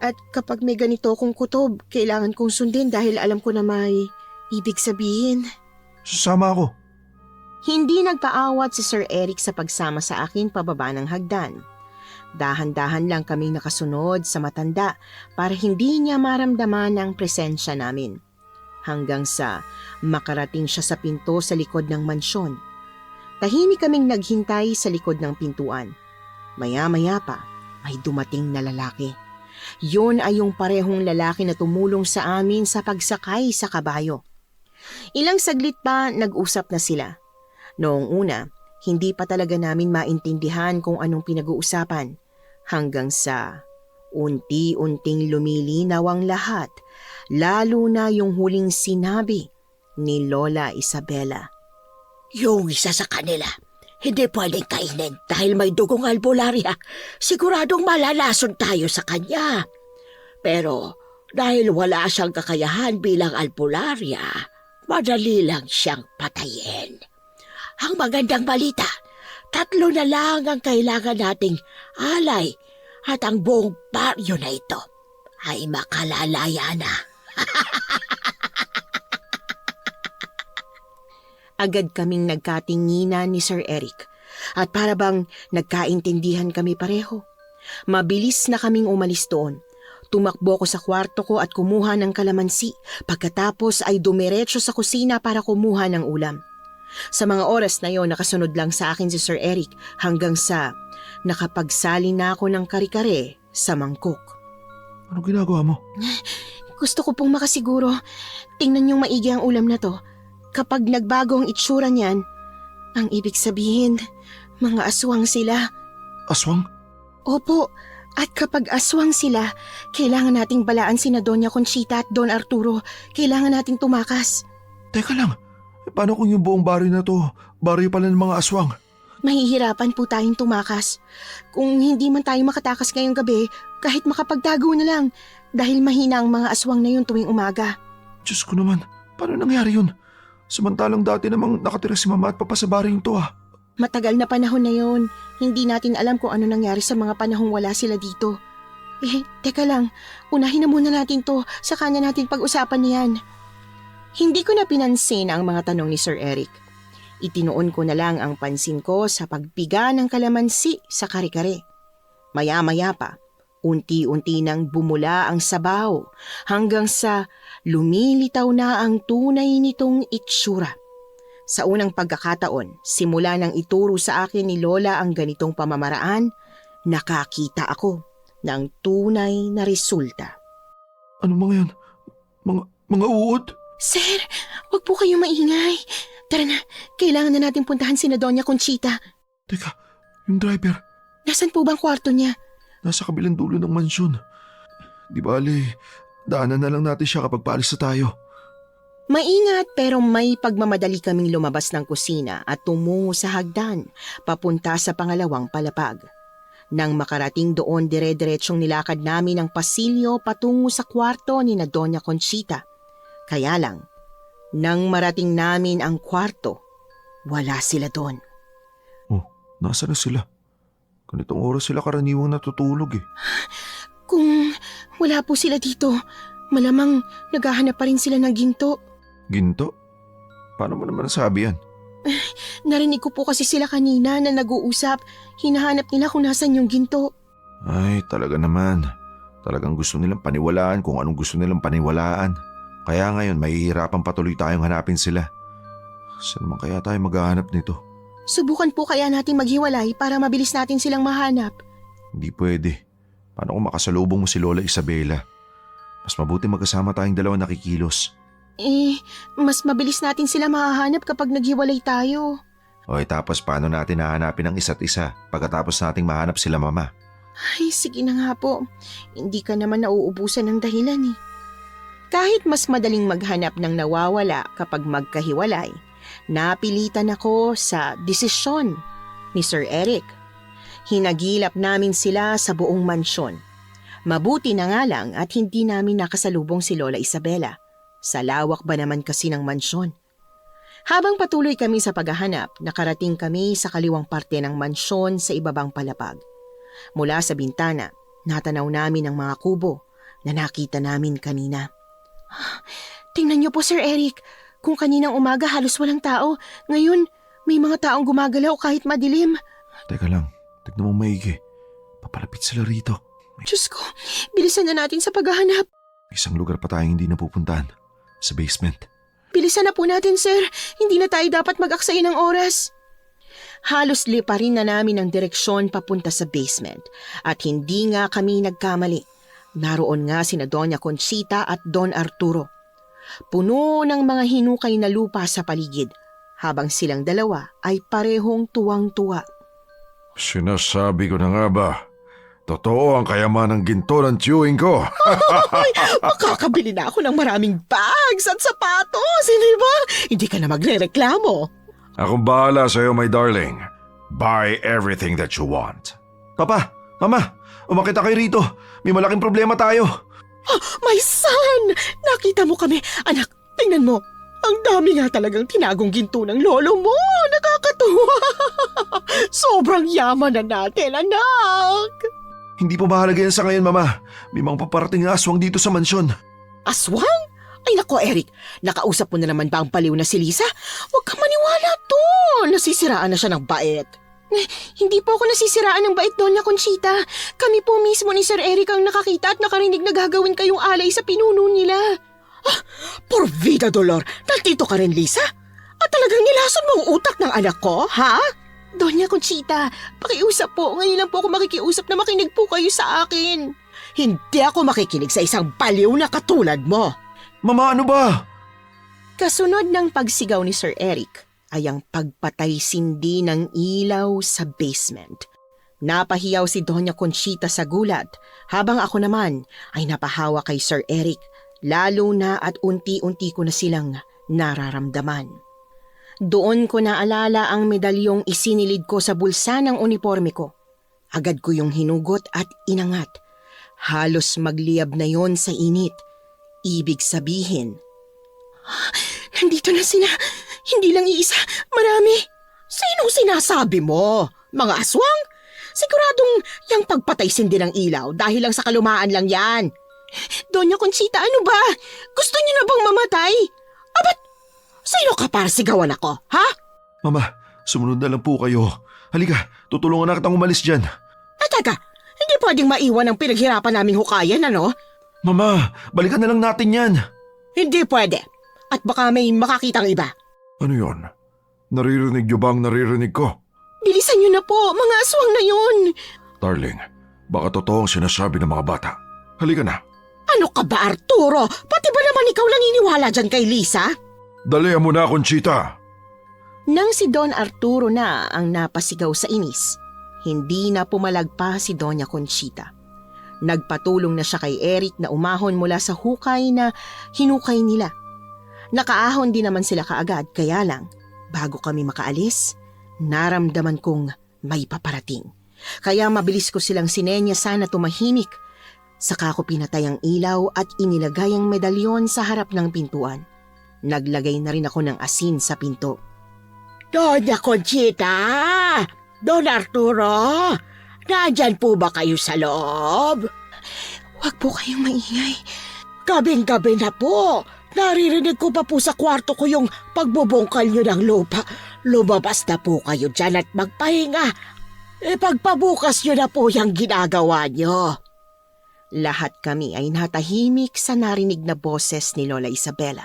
At kapag may ganito akong kutob, kailangan kong sundin dahil alam ko na may ibig sabihin. Sasama ako. Hindi nagpaawat si Sir Eric sa pagsama sa akin pababa ng hagdan. Dahan-dahan lang kaming nakasunod sa matanda para hindi niya maramdaman ang presensya namin. Hanggang sa makarating siya sa pinto sa likod ng mansyon. Tahimik kaming naghintay sa likod ng pintuan. Maya-maya pa, may dumating na lalaki. Yun ay yung parehong lalaki na tumulong sa amin sa pagsakay sa kabayo. Ilang saglit pa nag-usap na sila. Noong una, hindi pa talaga namin maintindihan kung anong pinag-uusapan hanggang sa unti-unting lumilinaw ang lahat, lalo na yung huling sinabi ni Lola Isabela. Yung isa sa kanila, hindi pwedeng kainin dahil may dugong albularya. Siguradong malalason tayo sa kanya. Pero dahil wala siyang kakayahan bilang albularya, madali lang siyang patayin. Ang magandang balita, 3 na lang ang kailangan nating alay at ang buong baryo na ito ay makalalaya na. Agad kaming nagkatinginan ni Sir Eric at para bang nagkaintindihan kami pareho. Mabilis na kaming umalis doon. Tumakbo ko sa kwarto ko at kumuha ng kalamansi. Pagkatapos ay dumiretso sa kusina para kumuha ng ulam. Sa mga oras na yon, nakasunod lang sa akin si Sir Eric hanggang sa nakapagsali na ako ng kare-kare sa mangkok. Ano ginagawa mo? Gusto ko pong makasiguro. Tingnan niyong maigi ang ulam na to. Kapag nagbago ang itsura niyan, ang ibig sabihin, mga aswang sila. Aswang? Opo, at kapag aswang sila, kailangan nating balaan sina Doña Conchita at Don Arturo. Kailangan nating tumakas. Teka lang. Paano kung yung buong baryo na to, baryo pala ng mga aswang? Mahihirapan po tayong tumakas. Kung hindi man tayo makatakas ngayong gabi, kahit makapagtago na lang, dahil mahina ang mga aswang na yun tuwing umaga. Diyos ko naman, paano nangyari yun? Samantalang dati namang nakatira si mama at papa sa baryong to ah. Matagal na panahon na yun. Hindi natin alam kung ano nangyari sa mga panahong wala sila dito. Teka lang. Unahin na muna natin to. Saka na natin pag-usapan niyan. Hindi ko na pinansin ang mga tanong ni Sir Eric. Itinoon ko na lang ang pansin ko sa pagpiga ng kalamansi sa kare-kare. Maya-maya pa, unti-unti nang bumula ang sabaw hanggang sa lumilitaw na ang tunay nitong itsura. Sa unang pagkakataon, simula nang ituro sa akin ni Lola ang ganitong pamamaraan, nakakita ako ng tunay na resulta. Ano mga yan? Mga uod? Sir, wag po kayong maingay. Tara na, kailangan na natin puntahan sina Doña Conchita. Teka, yung driver, Nasaan po bang kwarto niya? nasa kabilang dulo ng mansyon. Di bale, daanan na lang natin siya kapag paalis na tayo. Maingat pero may pagmamadali kaming lumabas ng kusina at tumungo sa hagdan, papunta sa pangalawang palapag. Nang makarating doon, dire-diretsyong nilakad namin ang pasilyo patungo sa kwarto ni na Doña Conchita. Kaya lang, nang marating namin ang kwarto, wala sila doon. Oh, nasa na sila? Ganitong oras sila karaniwang natutulog eh. Kung wala po sila dito, malamang naghahanap pa rin sila ng ginto. Ginto? Paano mo naman nasabi yan? Narinig ko po kasi sila kanina na nag-uusap. Hinahanap nila kung nasan yung ginto. Ay, talaga naman. Talagang gusto nilang paniwalaan kung anong gusto nilang paniwalaan. Kaya ngayon, mahihirapan patuloy tayong hanapin sila. Saan naman kaya tayo maghahanap nito? Subukan po kaya nating maghiwalay para mabilis natin silang mahanap. Hindi pwede. Paano kung makasalubong mo si Lola Isabela? Mas mabuti magkasama tayong dalawa nakikilos. Mas mabilis natin sila mahahanap kapag naghiwalay tayo. O tapos paano natin hahanapin ang isa't isa pagkatapos nating mahanap sila, Mama? Ay, sige na nga po. Hindi ka naman nauubusan ng dahilan eh. Kahit mas madaling maghanap ng nawawala kapag magkahiwalay, napilitan ako sa desisyon ni Sir Eric. Hinagilap namin sila sa buong mansyon. Mabuti na nga lang at hindi namin nakasalubong si Lola Isabela. Sa lawak ba naman kasi ng mansyon? Habang patuloy kami sa paghahanap, nakarating kami sa kaliwang parte ng mansyon sa ibabang palapag. Mula sa bintana, natanaw namin ang mga kubo na nakita namin kanina. Tingnan niyo po, Sir Eric. Kung kaninang umaga halos walang tao, ngayon may mga taong gumagalaw kahit madilim. Teka lang, tignan mo maigi. Papalapit sila rito. Diyos ko, bilisan na natin sa paghahanap. Isang lugar pa tayong hindi napupuntahan. Sa basement. Bilisan na po natin, sir. Hindi na tayo dapat mag-aksaya ng oras. Halos liparin na namin ang direksyon papunta sa basement at hindi nga kami nagkamali. Naroon nga sina Doña Conchita at Don Arturo. Puno ng mga hinukay na lupa sa paligid habang silang dalawa ay parehong tuwang-tuwa. Sinasabi ko na nga ba, totoo ang kayamanang ginto ng chewing ko. Makakabili na ako ng maraming bags at sapatos, hindi ba? Hindi ka na magre-reklamo. Akong bahala sa'yo, my darling. Buy everything that you want. Papa, Mama, umakit kayo rito. May malaking problema tayo. My son! Nakita mo kami. Anak, tingnan mo. Ang dami nga talagang tinagong ginto ng lolo mo. Nakakatuwa. Sobrang yaman na natin, anak. Hindi pa mahalaga yan sa ngayon, Mama. May mga paparating na aswang dito sa mansyon. Aswang? Ay nako, Eric. Nakausap mo na naman ba ang baliw na si Lisa? Huwag ka maniwala doon. Nasisiraan na siya ng bait. Hindi po ako nasisiraan ng bait, Doña Conchita. Kami po mismo ni Sir Eric ang nakakita at nakarinig na gagawin kayong alay sa pinuno nila. Por vida, Dolor. Nandito ka rin, Lisa? At talagang nilason mo ang utak ng anak ko, ha? Doña Conchita, pakiusap po. Ngayon lang po ako makikiusap na makinig po kayo sa akin. Hindi ako makikinig sa isang baliw na katulad mo. Mama, ano ba? Kasunod ng pagsigaw ni Sir Eric ay ang pagpatay-sindi ng ilaw sa basement. Napahiyaw si Doña Conchita sa gulat habang ako naman ay napahawa kay Sir Eric, lalo na at unti-unti ko na silang nararamdaman. Doon ko naalala ang medalyong isinilid ko sa bulsa ng uniforme ko. Agad ko yung hinugot at inangat. Halos magliyab na yon sa init. Ibig sabihin, Nandito na sila. Hindi lang iisa, marami. sinong sinasabi mo? Mga aswang? Siguradong yung pagpatay-sindi ng ilaw dahil lang sa kalumaan lang yan. Doña Conchita, ano ba? Gusto niyo na bang mamatay? Abat, sino ka para sigawan ako, ha? Mama, sumunod na lang po kayo. Halika, tutulungan na kitang umalis dyan. Teka, hindi pwedeng maiwan ang pinaghirapan naming hukayan, ano? Mama, balikan na lang natin yan. Hindi pwede. At baka may makakitang iba. Ano yon? Naririnig niyo ba ang naririnig ko? Bilisan niyo na po, mga aswang na yun. Darling, baka totoo ang sinasabi ng mga bata. Halika na. Ano ka ba, Arturo? Pati ba naman ikaw naniniwala dyan kay Lisa? Dalihan mo na, Conchita. Nang si Don Arturo na ang napasigaw sa inis, hindi na pumalagpa si Doña Conchita. Nagpatulong na siya kay Eric na umahon mula sa hukay na hinukay nila. Nakaahon din naman sila kaagad, kaya lang, bago kami makaalis, naramdaman kong may paparating. Kaya mabilis ko silang sinenya sana tumahimik. Saka ko pinatay ang ilaw at inilagay ang medalyon sa harap ng pintuan. Naglagay na rin ako ng asin sa pinto. Doña Conchita! Don Arturo! Nandyan po ba kayo sa loob? Huwag po kayong maingay. Gabing-gabi na po. Naririnig ko pa po sa kwarto ko yung pagbubungkal nyo ng lupa. Lumabas na po kayo dyan at magpahinga. Pagpabukas nyo na po yung ginagawa nyo. Lahat kami ay natahimik sa narinig na boses ni Lola Isabela.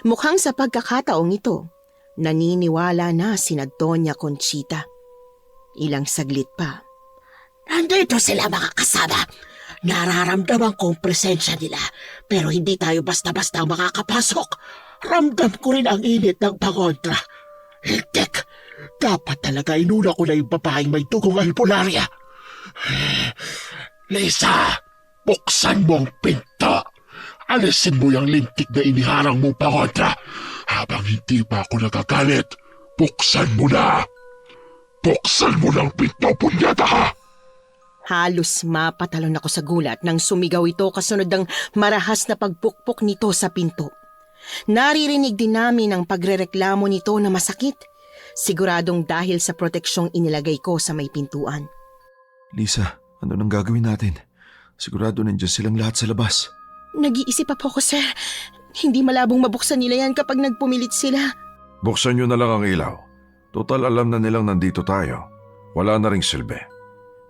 Mukhang sa pagkakataong ito, naniniwala na sina Doña Conchita. Ilang saglit pa. Nandito sila mga kasama. Nararamdaman ko ang presensya nila, pero hindi tayo basta-basta makakapasok. Ramdam ko rin ang init ng pangontra. Hintek, dapat talaga inuna ko na yung babaeng may dugong albularya. Lisa, buksan mo ang pinto. Alisin mo yung lintik na iniharang mo pangontra. Habang hindi pa ako nagagalit, buksan mo na. Buksan mo ng pinto, punyata ha! Halos mapatalon ako sa gulat nang sumigaw ito kasunod ng marahas na pagpukpok nito sa pinto. Naririnig din namin ang pagrereklamo nito na masakit. Siguradong dahil sa proteksyong inilagay ko sa may pintuan. Lisa, ano nang gagawin natin? Sigurado nandiyan silang lahat sa labas. Nag-iisip pa po ako, sir. Hindi malabong mabuksan nila yan kapag nagpumilit sila. Buksan nyo na lang ang ilaw. Total alam na nilang nandito tayo. Wala na ring silbi.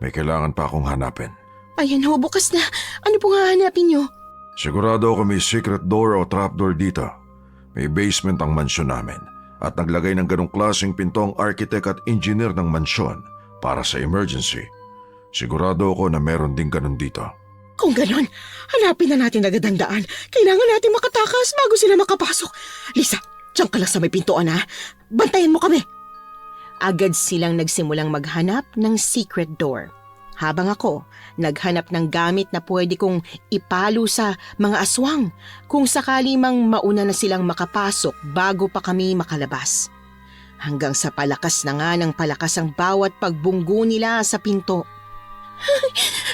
May kailangan pa akong hanapin. Ayan ho, bukas na. Ano pong hahanapin nyo? Sigurado ako may secret door o trapdoor dito. May basement ang mansyon namin at naglagay ng ganong klaseng pinto ang architect at engineer ng mansyon para sa emergency. Sigurado ako na meron din ganon dito. Kung ganon, hanapin na natin agad ang daan. Kailangan natin makatakas bago sila makapasok. Lisa, diyan ka lang sa may pintuan ha. Bantayan mo kami. Agad silang nagsimulang maghanap ng secret door. Habang ako, naghanap ng gamit na pwede kong ipalo sa mga aswang kung sakali mang mauna na silang makapasok bago pa kami makalabas. Hanggang sa palakas na nga ng palakas ang bawat pagbunggo nila sa pinto.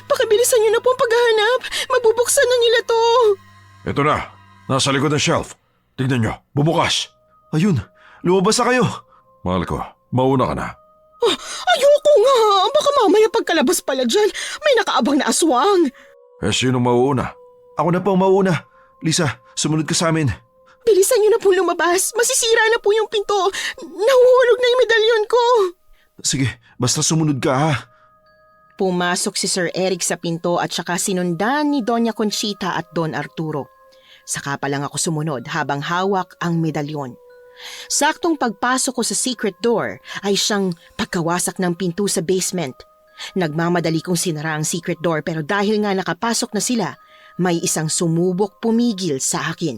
Pakibilisan niyo na po ang paghahanap. Mabubuksan na nila to. Ito na, nasa likod ng shelf. Tignan nyo, bumukas. Ayun, lumabas na kayo. Mahal ko, mauna ka na. Ayoko nga. Baka mamaya pagkalabas pala dyan, may nakaabang na aswang. Sino mauuna? Ako na po ang mauuna. Lisa, sumunod ka sa amin. Bilisan niyo na po lumabas. Masisira na po yung pinto. Nahuhulog na yung medalyon ko. Sige, basta sumunod ka ha. Pumasok si Sir Eric sa pinto at saka sinundan ni Doña Conchita at Don Arturo. Saka pa lang ako sumunod habang hawak ang medalyon. Saktong pagpasok ko sa secret door ay siyang pagkawasak ng pinto sa basement. Nagmamadali kong sinara ang secret door pero dahil nga nakapasok na sila, may isang sumubok pumigil sa akin.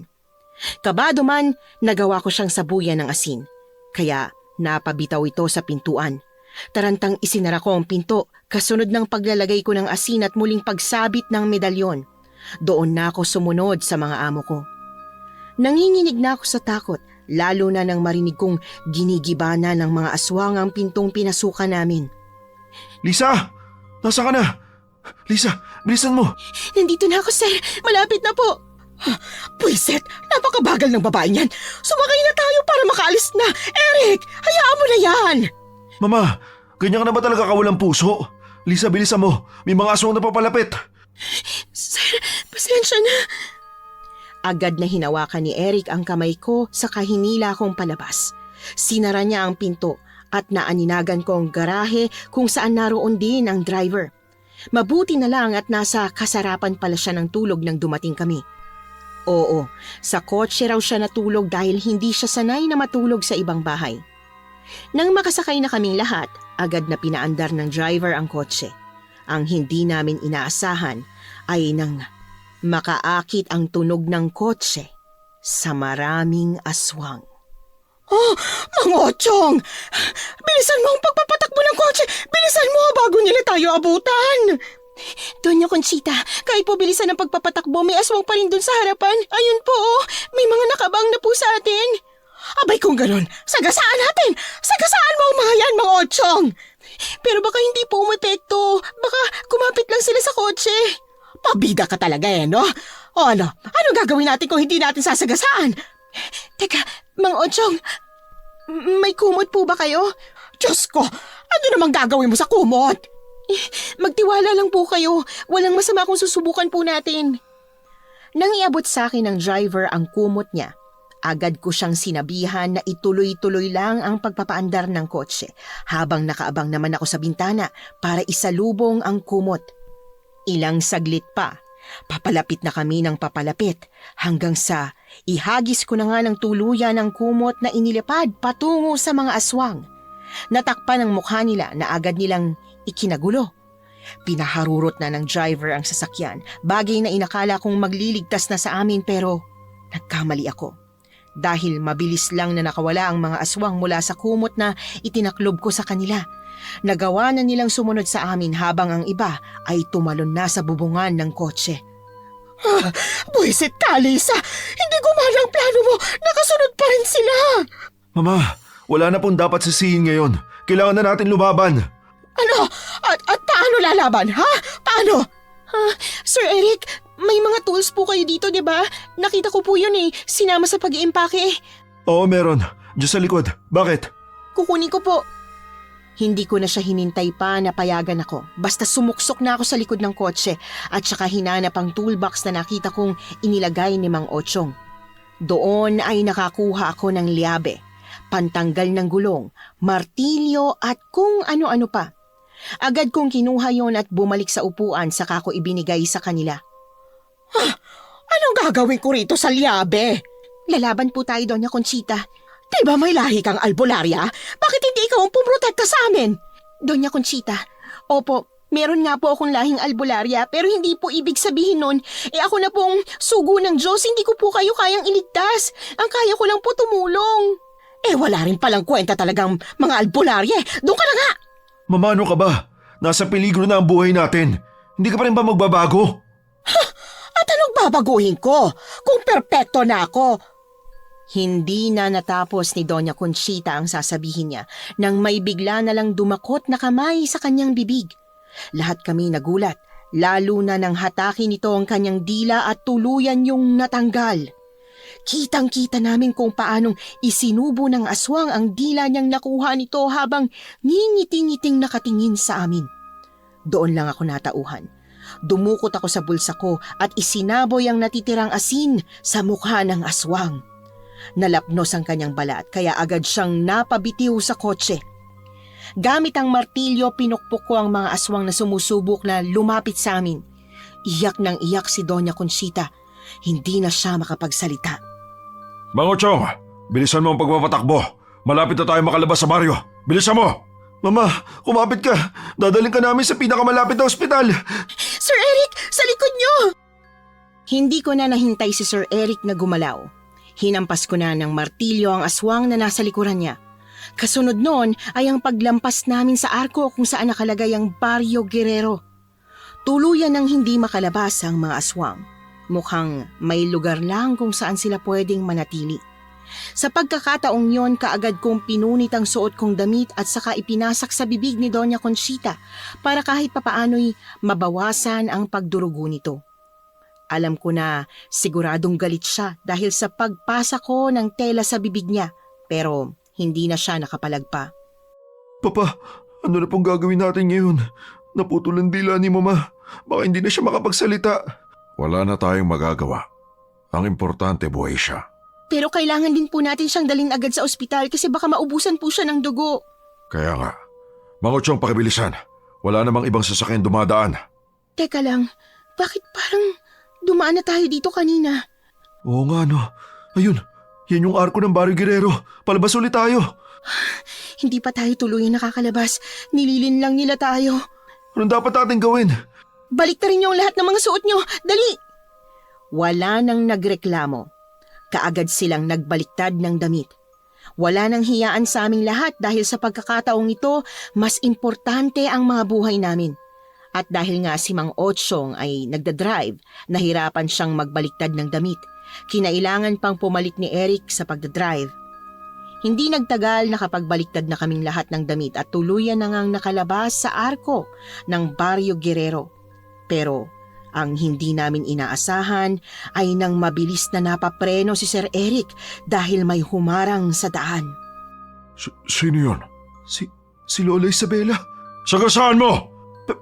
Kabado man, nagawa ko siyang sabuyan ng asin. Kaya napabitaw ito sa pintuan. Tarantang isinara ko ang pinto kasunod ng paglalagay ko ng asin at muling pagsabit ng medalyon. Doon na ako sumunod sa mga amo ko. Nanginginig na ako sa takot, lalo na nang marinig kong ginigibana ng mga aswang ang pintong pinasukan namin. Lisa! Nasa ka na? Lisa, bilisan mo! Nandito na ako, sir. Malapit na po. Pwiset, napakabagal ng babaeng yan. Sumakay na tayo para makaalis na. Eric, hayaan mo na yan. Mama, ganyan ka na ba talaga kawalang puso? Lisa, bilisan mo. May mga aswang na papalapit. Sir, pasensya na. Agad na hinawakan ni Eric ang kamay ko sa kahinila kong palabas. Sinara niya ang pinto at naaninagan ko ang garahe kung saan naroon din ang driver. Mabuti na lang at nasa kasarapan pala siya ng tulog nang dumating kami. Oo, sa kotse raw siya natulog dahil hindi siya sanay na matulog sa ibang bahay. Nang makasakay na kaming lahat, agad na pinaandar ng driver ang kotse. Ang hindi namin inaasahan ay nang makaakit ang tunog ng kotse sa maraming aswang. Oh, Mang Ochong! Bilisan mo ang pagpapatakbo ng kotse! Bilisan mo bago nila tayo abutan! Doña Conchita, kahit po bilisan ang pagpapatakbo, may aswang pa rin dun sa harapan. Ayun po, may mga nakabang na po sa atin. Abay kung ganon, sagasaan natin! Sagasaan mo ang mga yan, Mang Ochong! Pero baka hindi po umepekto. Baka kumapit lang sila sa kotse. Pabida ka talaga no? O ano gagawin natin kung hindi natin sasagasaan? Teka, Mang Ochong, may kumot po ba kayo? Diyos ko, ano namang gagawin mo sa kumot? Magtiwala lang po kayo. Walang masama kung susubukan po natin. Nang iabot sa akin ng driver ang kumot niya, Agad ko siyang sinabihan na ituloy-tuloy lang ang pagpapaandar ng kotse habang nakaabang naman ako sa bintana para isalubong ang kumot. Ilang saglit pa, papalapit na kami ng papalapit hanggang sa ihagis ko na nga ng tuluyan ang kumot na inilipad patungo sa mga aswang. Natakpan ang mukha nila na agad nilang ikinagulo. Pinaharurot na ng driver ang sasakyan, bagay na inakala kong magliligtas na sa amin pero nagkamali ako. Dahil mabilis lang na nakawala ang mga aswang mula sa kumot na itinaklob ko sa kanila. Nagawa na nilang sumunod sa amin habang ang iba ay tumalon na sa bubungan ng kotse. Buwisit ka, Lisa! Hindi gumana ang plano mo! Nakasunod pa rin sila! Mama, wala na pong dapat sisihin ngayon. Kailangan na natin lumaban. Ano? At paano lalaban, ha? Paano? Sir Eric, may mga tools po kayo dito, di ba? Nakita ko po yun sinama sa pag-iimpake. Oo, meron. Diyan sa likod. Bakit? Kukunin ko po. Hindi ko na siya hinintay pa na payagan ako. Basta sumuksok na ako sa likod ng kotse at saka hinanap ang toolbox na nakita kong inilagay ni Mang Ochong. Doon ay nakakuha ako ng liabe, pantanggal ng gulong, martilyo at kung ano-ano pa. Agad kong kinuha yon at bumalik sa upuan saka ko ibinigay sa kanila. Anong gagawin ko rito sa liabe? Lalaban po tayo, Doña Conchita. Diba may lahi kang albularya? Bakit hindi ikaw ang puprotekta sa amin? Doña Conchita, opo, meron nga po akong lahing albularya pero hindi po ibig sabihin nun, ako na pong sugo ng Diyos, hindi ko po kayo kayang iligtas. Ang kaya ko lang po tumulong. Wala rin palang kwenta talagang mga albularya. Doon ka na nga! Mama, ano ka ba? Nasa peligro na ang buhay natin. Hindi ka pa rin ba magbabago? At anong babaguhin ko kung perpekto na ako? Hindi na natapos ni Doña Conchita ang sasabihin niya nang may bigla na lang dumakot na kamay sa kanyang bibig. Lahat kami nagulat, lalo na nang hatakin nito ang kanyang dila at tuluyan yung natanggal. Kitang-kita namin kung paanong isinubo ng aswang ang dila niyang nakuha nito habang ngingiti-ngiting nakatingin sa amin. Doon lang ako natauhan. Dumukot ako sa bulsa ko at isinaboy ang natitirang asin sa mukha ng aswang. Nalapnos ang kanyang balat kaya agad siyang napabitiw sa kotse. Gamit ang martilyo, pinukpok ko ang mga aswang na sumusubok na lumapit sa amin. Iyak ng iyak si Doña Conchita. Hindi na siya makapagsalita. Mang Ochong, bilisan mo ang pagpapatakbo. Malapit na tayo makalabas sa baryo. Bilisan mo! Mama, kumapit ka. Dadalhin ka namin sa pinakamalapit na ospital. Sir Eric, sa likod niyo! Hindi ko na nahintay si Sir Eric na gumalaw. Hinampas ko na ng martilyo ang aswang na nasa likuran niya. Kasunod noon ay ang paglampas namin sa arko kung saan nakalagay ang Barrio Guerrero. Tuluyan ng hindi makalabas ang mga aswang. Mukhang may lugar lang kung saan sila pwedeng manatili. Sa pagkakataong yon, kaagad kong pinunit ang suot kong damit at saka ipinasak sa bibig ni Doña Conchita para kahit papaano'y mabawasan ang pagdurugo nito. Alam ko na siguradong galit siya dahil sa pagpasa ko ng tela sa bibig niya, pero hindi na siya nakapalagpa. Papa, ano na pong gagawin natin ngayon? Naputol ang dila ni Mama. Baka hindi na siya makapagsalita. Wala na tayong magagawa. Ang importante, buhay siya. Pero kailangan din po natin siyang dalhin agad sa ospital kasi baka maubusan po siya ng dugo. Kaya nga. Mang Ochong, pakibilisan. Wala namang ibang sasakyan dumadaan. Teka lang, bakit parang dumaan na tayo dito kanina? Oo nga, no. Ayun, yan yung arko ng Barrio Guerrero. Palabas ulit tayo. Hindi pa tayo tuluyang nakakalabas. Nililin lang nila tayo. Anong dapat natin gawin? Baliktarin niyo ang lahat ng mga suot niyo. Dali! Wala nang nagreklamo. Kaagad silang nagbaliktad ng damit. Wala nang hiyaan sa aming lahat dahil sa pagkakataong ito, mas importante ang mga buhay namin. At dahil nga si Mang Ochong ay nagdadrive, nahirapan siyang magbaliktad ng damit. Kinailangan pang pumalit ni Eric sa pagdadrive. Hindi nagtagal nakapagbaliktad na kaming lahat ng damit at tuluyan na ngang nakalabas sa arko ng Barrio Guerrero. Pero ang hindi namin inaasahan ay nang mabilis na napapreno si Sir Eric dahil may humarang sa daan. Sino yun? Si Lola Isabela. Sagasaan mo!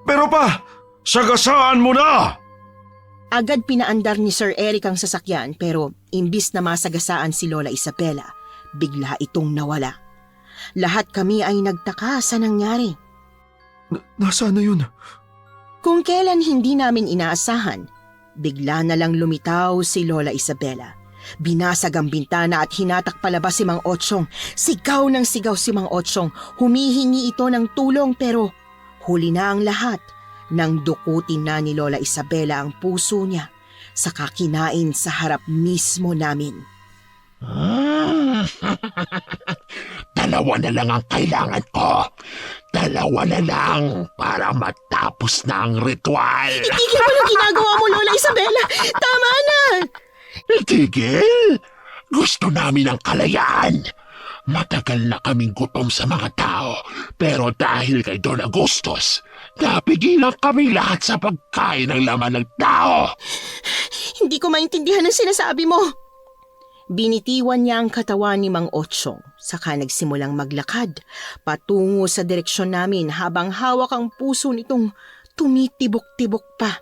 Pero pa, sagasaan mo na! Agad pinaandar ni Sir Eric ang sasakyan pero imbis na masagasaan si Lola Isabela, bigla itong nawala. Lahat kami ay nagtaka sa nangyari. Nasaan na yun? Kung kailan hindi namin inaasahan, bigla na lang lumitaw si Lola Isabela. Binasag ang bintana at hinatak palabas si Mang Otsyong. Sigaw ng sigaw si Mang Otsyong. Humihingi ito ng tulong pero huli na ang lahat nang dukutin na ni Lola Isabela ang puso niya sa kakinain sa harap mismo namin. Dalawa na lang ang kailangan ko. Dalawa na lang para matapos na ang ritual. Itigil mo na ginagawa mo, Lola Isabela! Tama na! Itigil? Gusto namin ang kalayaan. Matagal na kaming gutom sa mga tao, pero dahil kay Don Agustus, napigilan kami lahat sa pagkain ng laman ng tao. Hindi ko maintindihan ang sinasabi mo. Binitiwan niya ang katawan ni Mang Otsyong, saka nagsimulang maglakad patungo sa direksyon namin habang hawak ang puso nitong tumitibok-tibok pa.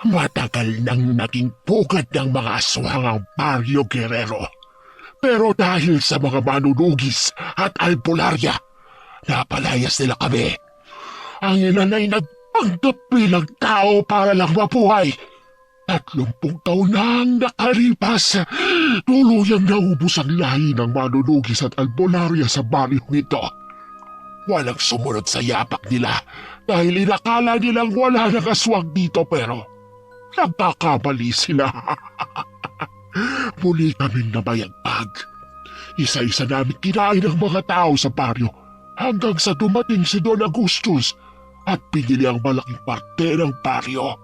Matagal nang naging pugad ng mga aswang ang Barrio Guerrero. Pero dahil sa mga manunugis at albularya, napalayas nila kami. Ang ilan ay nagpanggap bilang tao para lang mabuhay. 30 taon na ang nakalipas. Tuluyang naubos ang lahi ng manunugis at albularya sa baryo nito. Walang sumunod sa yapak nila dahil inakala nilang wala nang aswang dito pero nagkakamali sila. Muli kaming nabayagpag. Isa-isa namin kinain ang mga tao sa baryo hanggang sa dumating si Don Agustus at pinili ang malaking parte ng baryo.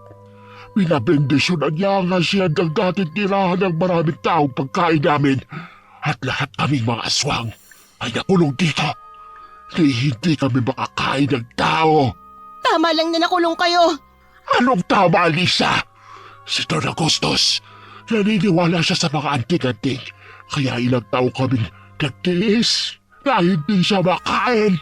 Pinabendisyonan niya ang asyendang dating tirahan ng maraming taong pagkain namin at lahat kaming mga aswang ay nakulong dito. Hindi kami makakain ng tao. Tama lang na nakulong kayo. Anong tama, Lisa? Si Don Agustus, naniniwala siya sa mga antik-antik, kaya ilang taon kaming nagtiis na hindi siya makain.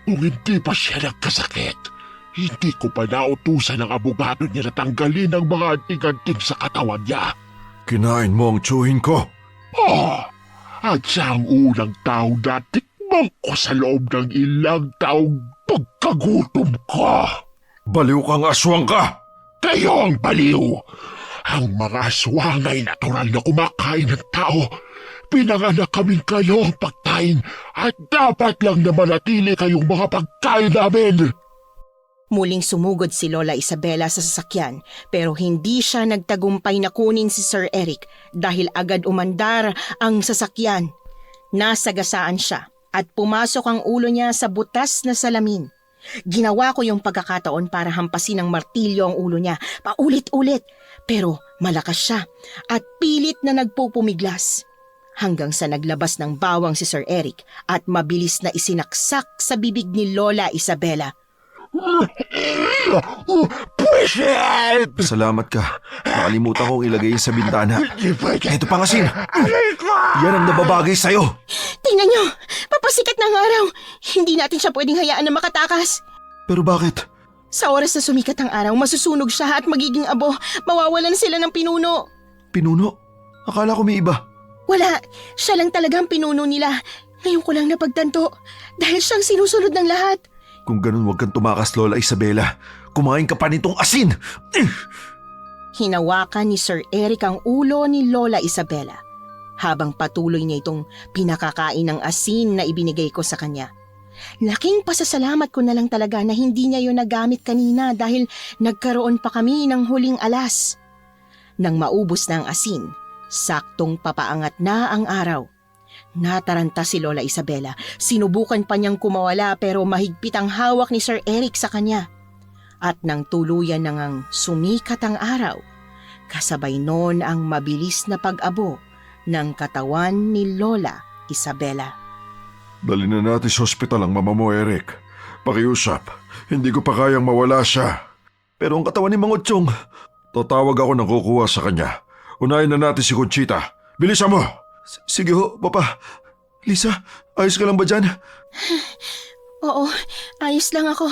Kung hindi pa siya nagkasakit, hindi ko pa nautusan ng abogado niya na tanggalin ang mga antik-antik sa katawan niya. Kinain mo ang tsuhin ko. Oh, at siya ang unang tao na tikmang ko sa loob ng ilang taong pagkagutom ko. Baliw kang aswang ka! Kayo ang baliw! Ang mga aswang ay natural na kumakain ng tao. Pinanganak kaming kayo ang pagkain at dapat lang na manatili kayong mga pagkain namin. Muling sumugod si Lola Isabela sa sasakyan pero hindi siya nagtagumpay na kunin si Sir Eric dahil agad umandar ang sasakyan. Nasagasaan siya at pumasok ang ulo niya sa butas na salamin. Ginawa ko yung pagkakataon para hampasin ng martilyo ang ulo niya, paulit-ulit. Pero malakas siya at pilit na nagpupumiglas. Hanggang sa naglabas ng bawang si Sir Eric at mabilis na isinaksak sa bibig ni Lola Isabela. Pwisit! Salamat ka. Nakalimutan kong ilagay sa bintana. Ito pang asin. Aray ko! Yan ang nababagay sa'yo. Tingnan niyo! Papasikat ng araw! Hindi natin siya pwedeng hayaan na makatakas. Pero bakit? Sa oras na sumikat ang araw, masusunog siya at magiging abo. Mawawalan sila ng pinuno. Pinuno? Akala ko may iba. Wala, siya lang talaga ang pinuno nila. Ngayon ko lang napagtanto dahil siyang sinusunod ng lahat. Kung ganun, huwag kang tumakas, Lola Isabela. Kumain ka pa nitong asin. Hinawakan ni Sir Eric ang ulo ni Lola Isabela habang patuloy niya itong pinakakain ng asin na ibinigay ko sa kanya. Laking pasasalamat ko na lang talaga na hindi niya yun nagamit kanina dahil nagkaroon pa kami ng huling alas. Nang maubos na ang asin, saktong papaangat na ang araw. Nataranta si Lola Isabela. Sinubukan pa niyang kumawala pero mahigpit ang hawak ni Sir Eric sa kanya. At nang tuluyan na ngang sumikat ang araw, kasabay noon ang mabilis na pag-abo ng katawan ni Lola Isabela. Dali na natin sa ospital ang mama mo, Eric. Pakiusap, hindi ko pa kayang mawala siya. Pero ang katawan ni Mang Otsyong, tatawag ako ng kukuha sa kanya. Unahin na natin si Conchita. Bilisan mo! Sige ho, Papa. Lisa, ayos ka lang ba dyan? Oo, ayos lang ako.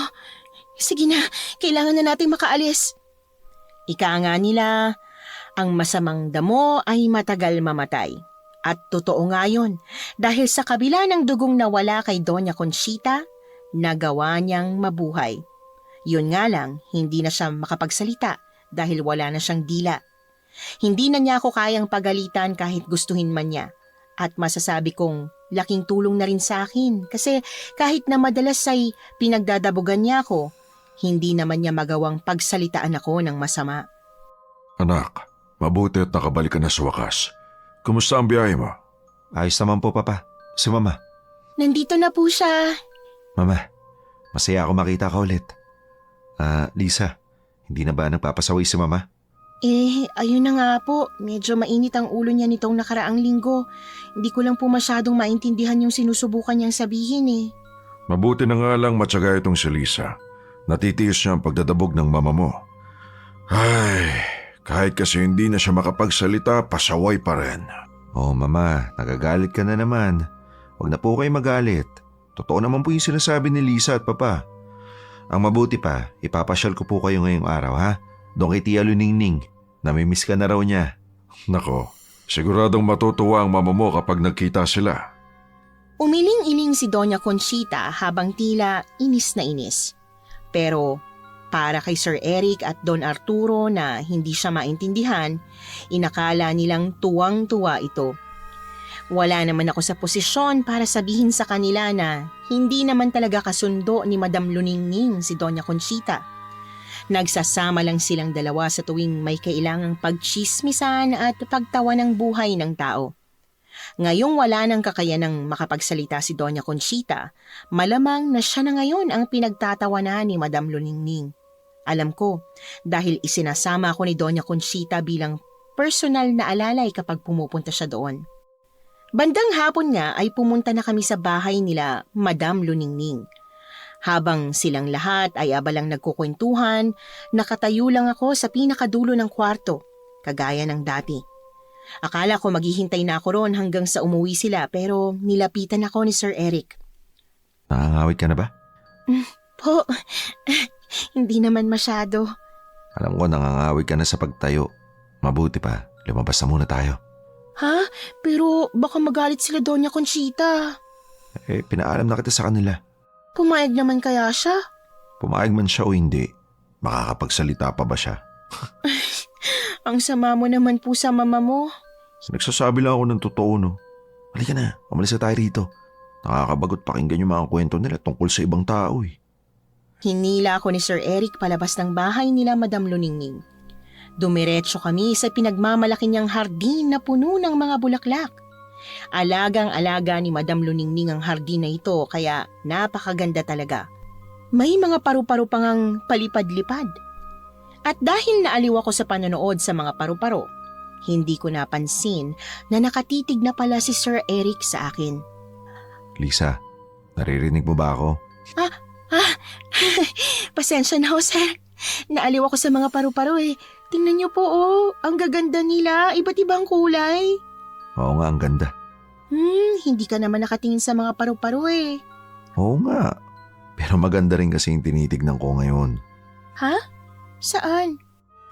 Sige na, kailangan na nating makaalis. Ika nga nila, ang masamang damo ay matagal mamatay. At totoo nga yun, dahil sa kabila ng dugong nawala kay Doña Conchita, nagawa niyang mabuhay. Yun nga lang, hindi na siya makapagsalita dahil wala na siyang dila. Hindi na niya ako kayang pagalitan kahit gustuhin man niya. At masasabi kong laking tulong na rin sa akin kasi kahit na madalas ay pinagdadabugan niya ako, hindi naman niya magawang pagsalitaan ako ng masama. Anak, mabuti at nakabalik ka na sa wakas. Kumusta ang biyahe mo? Ayos naman po, Papa. Si Mama. Nandito na po siya. Mama, masaya ako makita ka ulit. Lisa, hindi na ba nagpapasaway si Mama? Ayun na nga po. Medyo mainit ang ulo niya nitong nakaraang linggo. Hindi ko lang po masyadong maintindihan yung sinusubukan niyang sabihin eh. Mabuti na nga lang matyaga itong si Lisa. Natitiis niya ang pagdadabog ng mama mo. Ay, kahit kasi hindi na siya makapagsalita, pasaway pa rin. Oh, Mama, nagagalit ka na naman. Huwag na po kayo magalit. Totoo naman po yung sinasabi ni Lisa at Papa. Ang mabuti pa, ipapasyal ko po kayo ngayong araw, ha? Doon kay Tia Luningning. Namimiss ka na raw niya. Nako, siguradong matutuwa ang mama mo kapag nagkita sila. Umiling-iling si Doña Conchita habang tila inis na inis. Pero para kay Sir Eric at Don Arturo na hindi siya maintindihan, inakala nilang tuwang-tuwa ito. Wala naman ako sa posisyon para sabihin sa kanila na hindi naman talaga kasundo ni Madam Luningning si Doña Conchita. Nagsasama lang silang dalawa sa tuwing may kailangang pagchismisan at pagtawa ng buhay ng tao. Ngayong wala nang kakayanang makapagsalita si Doña Conchita, malamang na siya na ngayon ang pinagtatawanan ni Madam Luningning. Alam ko, dahil isinasama ako ni Doña Conchita bilang personal na alalay kapag pumupunta siya doon. Bandang hapon nga ay pumunta na kami sa bahay nila Madam Luningning. Habang silang lahat ay abalang nagkukwentuhan, nakatayo lang ako sa pinakadulo ng kwarto, kagaya ng dati. Akala ko maghihintay na ako roon hanggang sa umuwi sila pero nilapitan ako ni Sir Eric. Nakangawit ka na ba? Po, hindi naman masyado. Alam ko nangangawit ka na sa pagtayo. Mabuti pa, lumabas na muna tayo. Ha? Pero baka magalit sila Doña Conchita. Pinaalam na kita sa kanila. Pumayag naman kaya siya? Pumayag man siya o hindi, makakapagsalita pa ba siya? Ang sama mo naman po sa mama mo. Nagsasabi lang ako ng totoo, no? Halika na, umalis na tayo rito. Nakakabagot pakinggan yung mga kwento nila tungkol sa ibang tao eh. Hinila ako ni Sir Eric palabas ng bahay nila Madam Luningning. Dumiretso kami sa pinagmamalaki niyang hardin na puno ng mga bulaklak. Alagang-alaga ni Madam Luningning ang hardin na ito kaya napakaganda talaga. May mga paru-paro pang ang palipad-lipad. At dahil naaliw ako sa panonood sa mga paru-paro, hindi ko napansin na nakatitig na pala si Sir Eric sa akin. Lisa, naririnig mo ba ako? Pasensya na ho, sir. Naaliw ako sa mga paru-paro eh. Tingnan niyo po ang gaganda nila, iba't ibang kulay. Oo nga, ang ganda. Hindi ka naman nakatingin sa mga paru-paro eh. Oo nga, pero maganda rin kasi yung tinitignan ko ngayon. Ha? Saan?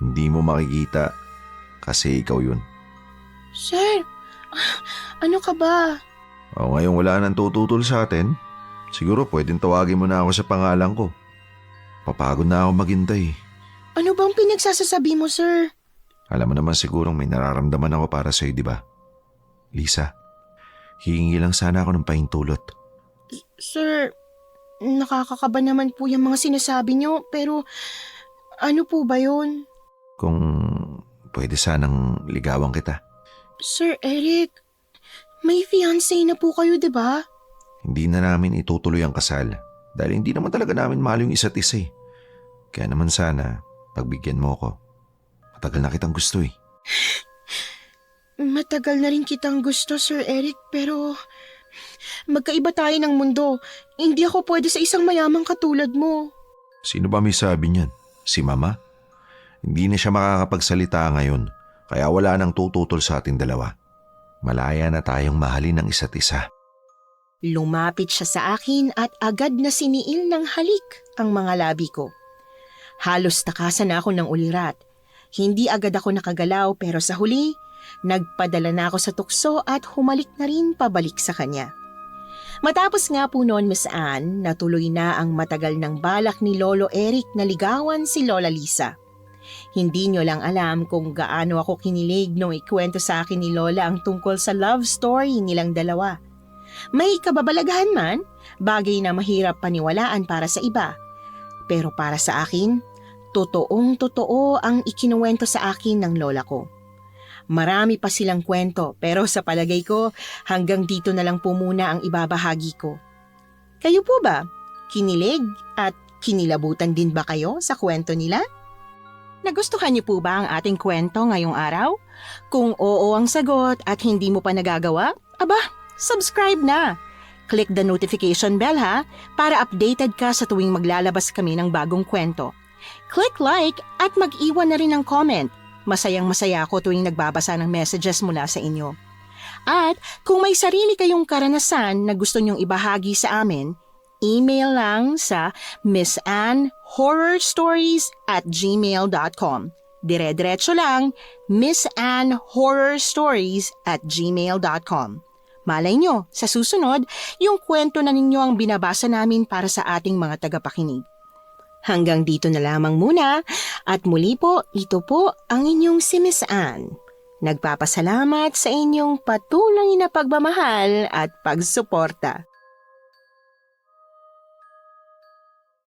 Hindi mo makikita kasi ikaw yun. Sir, ano ka ba? O ngayon wala nang tututol sa atin, siguro pwedeng tawagin mo na ako sa pangalan ko. Papagod na ako maghintay. Ano bang pinagsasasabi mo, sir? Alam mo naman sigurong may nararamdaman ako para sa'yo, di ba? Lisa, hihingi lang sana ako ng pahintulot. Sir, nakakakaba naman po yung mga sinasabi niyo, pero ano po ba yun? Kung pwede sanang ligawan kita. Sir Eric, may fiancé na po kayo, di ba? Hindi na namin itutuloy ang kasal dahil hindi naman talaga namin mahal yung isa't isa eh. Kaya naman sana, pagbigyan mo ko. Matagal na kitang gusto eh. Matagal na rin kitang gusto, Sir Eric, pero magkaiba tayo ng mundo. Hindi ako pwede sa isang mayamang katulad mo. Sino ba may sabi niyan? Si Mama? Hindi na siya makakapagsalita ngayon, kaya wala nang tututol sa ating dalawa. Malaya na tayong mahalin ng isa't isa. Lumapit siya sa akin at agad na siniil ng halik ang mga labi ko. Halos takasan na ako ng ulirat. Hindi agad ako nakagalaw pero sa huli, nagpadala na ako sa tukso at humalik na rin pabalik sa kanya. Matapos nga po noon, Miss Anne, natuloy na ang matagal ng balak ni Lolo Eric na ligawan si Lola Lisa. Hindi nyo lang alam kung gaano ako kinilig nung ikwento sa akin ni Lola ang tungkol sa love story nilang dalawa. May kababalaghan man, bagay na mahirap paniwalaan para sa iba. Pero para sa akin, totoong-totoo ang ikinuwento sa akin ng lola ko. Marami pa silang kwento pero sa palagay ko hanggang dito na lang po muna ang ibabahagi ko. Kayo po ba? Kinilig at kinilabutan din ba kayo sa kwento nila? Nagustuhan niyo po ba ang ating kwento ngayong araw? Kung oo ang sagot at hindi mo pa nagagawa, subscribe na! Click the notification bell para updated ka sa tuwing maglalabas kami ng bagong kwento. Click like at mag-iwan na rin ng comment. Masayang-masaya ako tuwing nagbabasa ng messages mula sa inyo. At kung may sarili kayong karanasan na gusto nyong ibahagi sa amin, email lang sa missanhorrorstories@gmail.com. Dire-diretso lang, missanhorrorstories@gmail.com. Malay nyo, sa susunod, yung kwento na ninyo ang binabasa namin para sa ating mga tagapakinig. Hanggang dito na lamang muna at muli po, ito po ang inyong si Miss Anne. Nagpapasalamat sa inyong patuloy na pagmamahal at pagsuporta.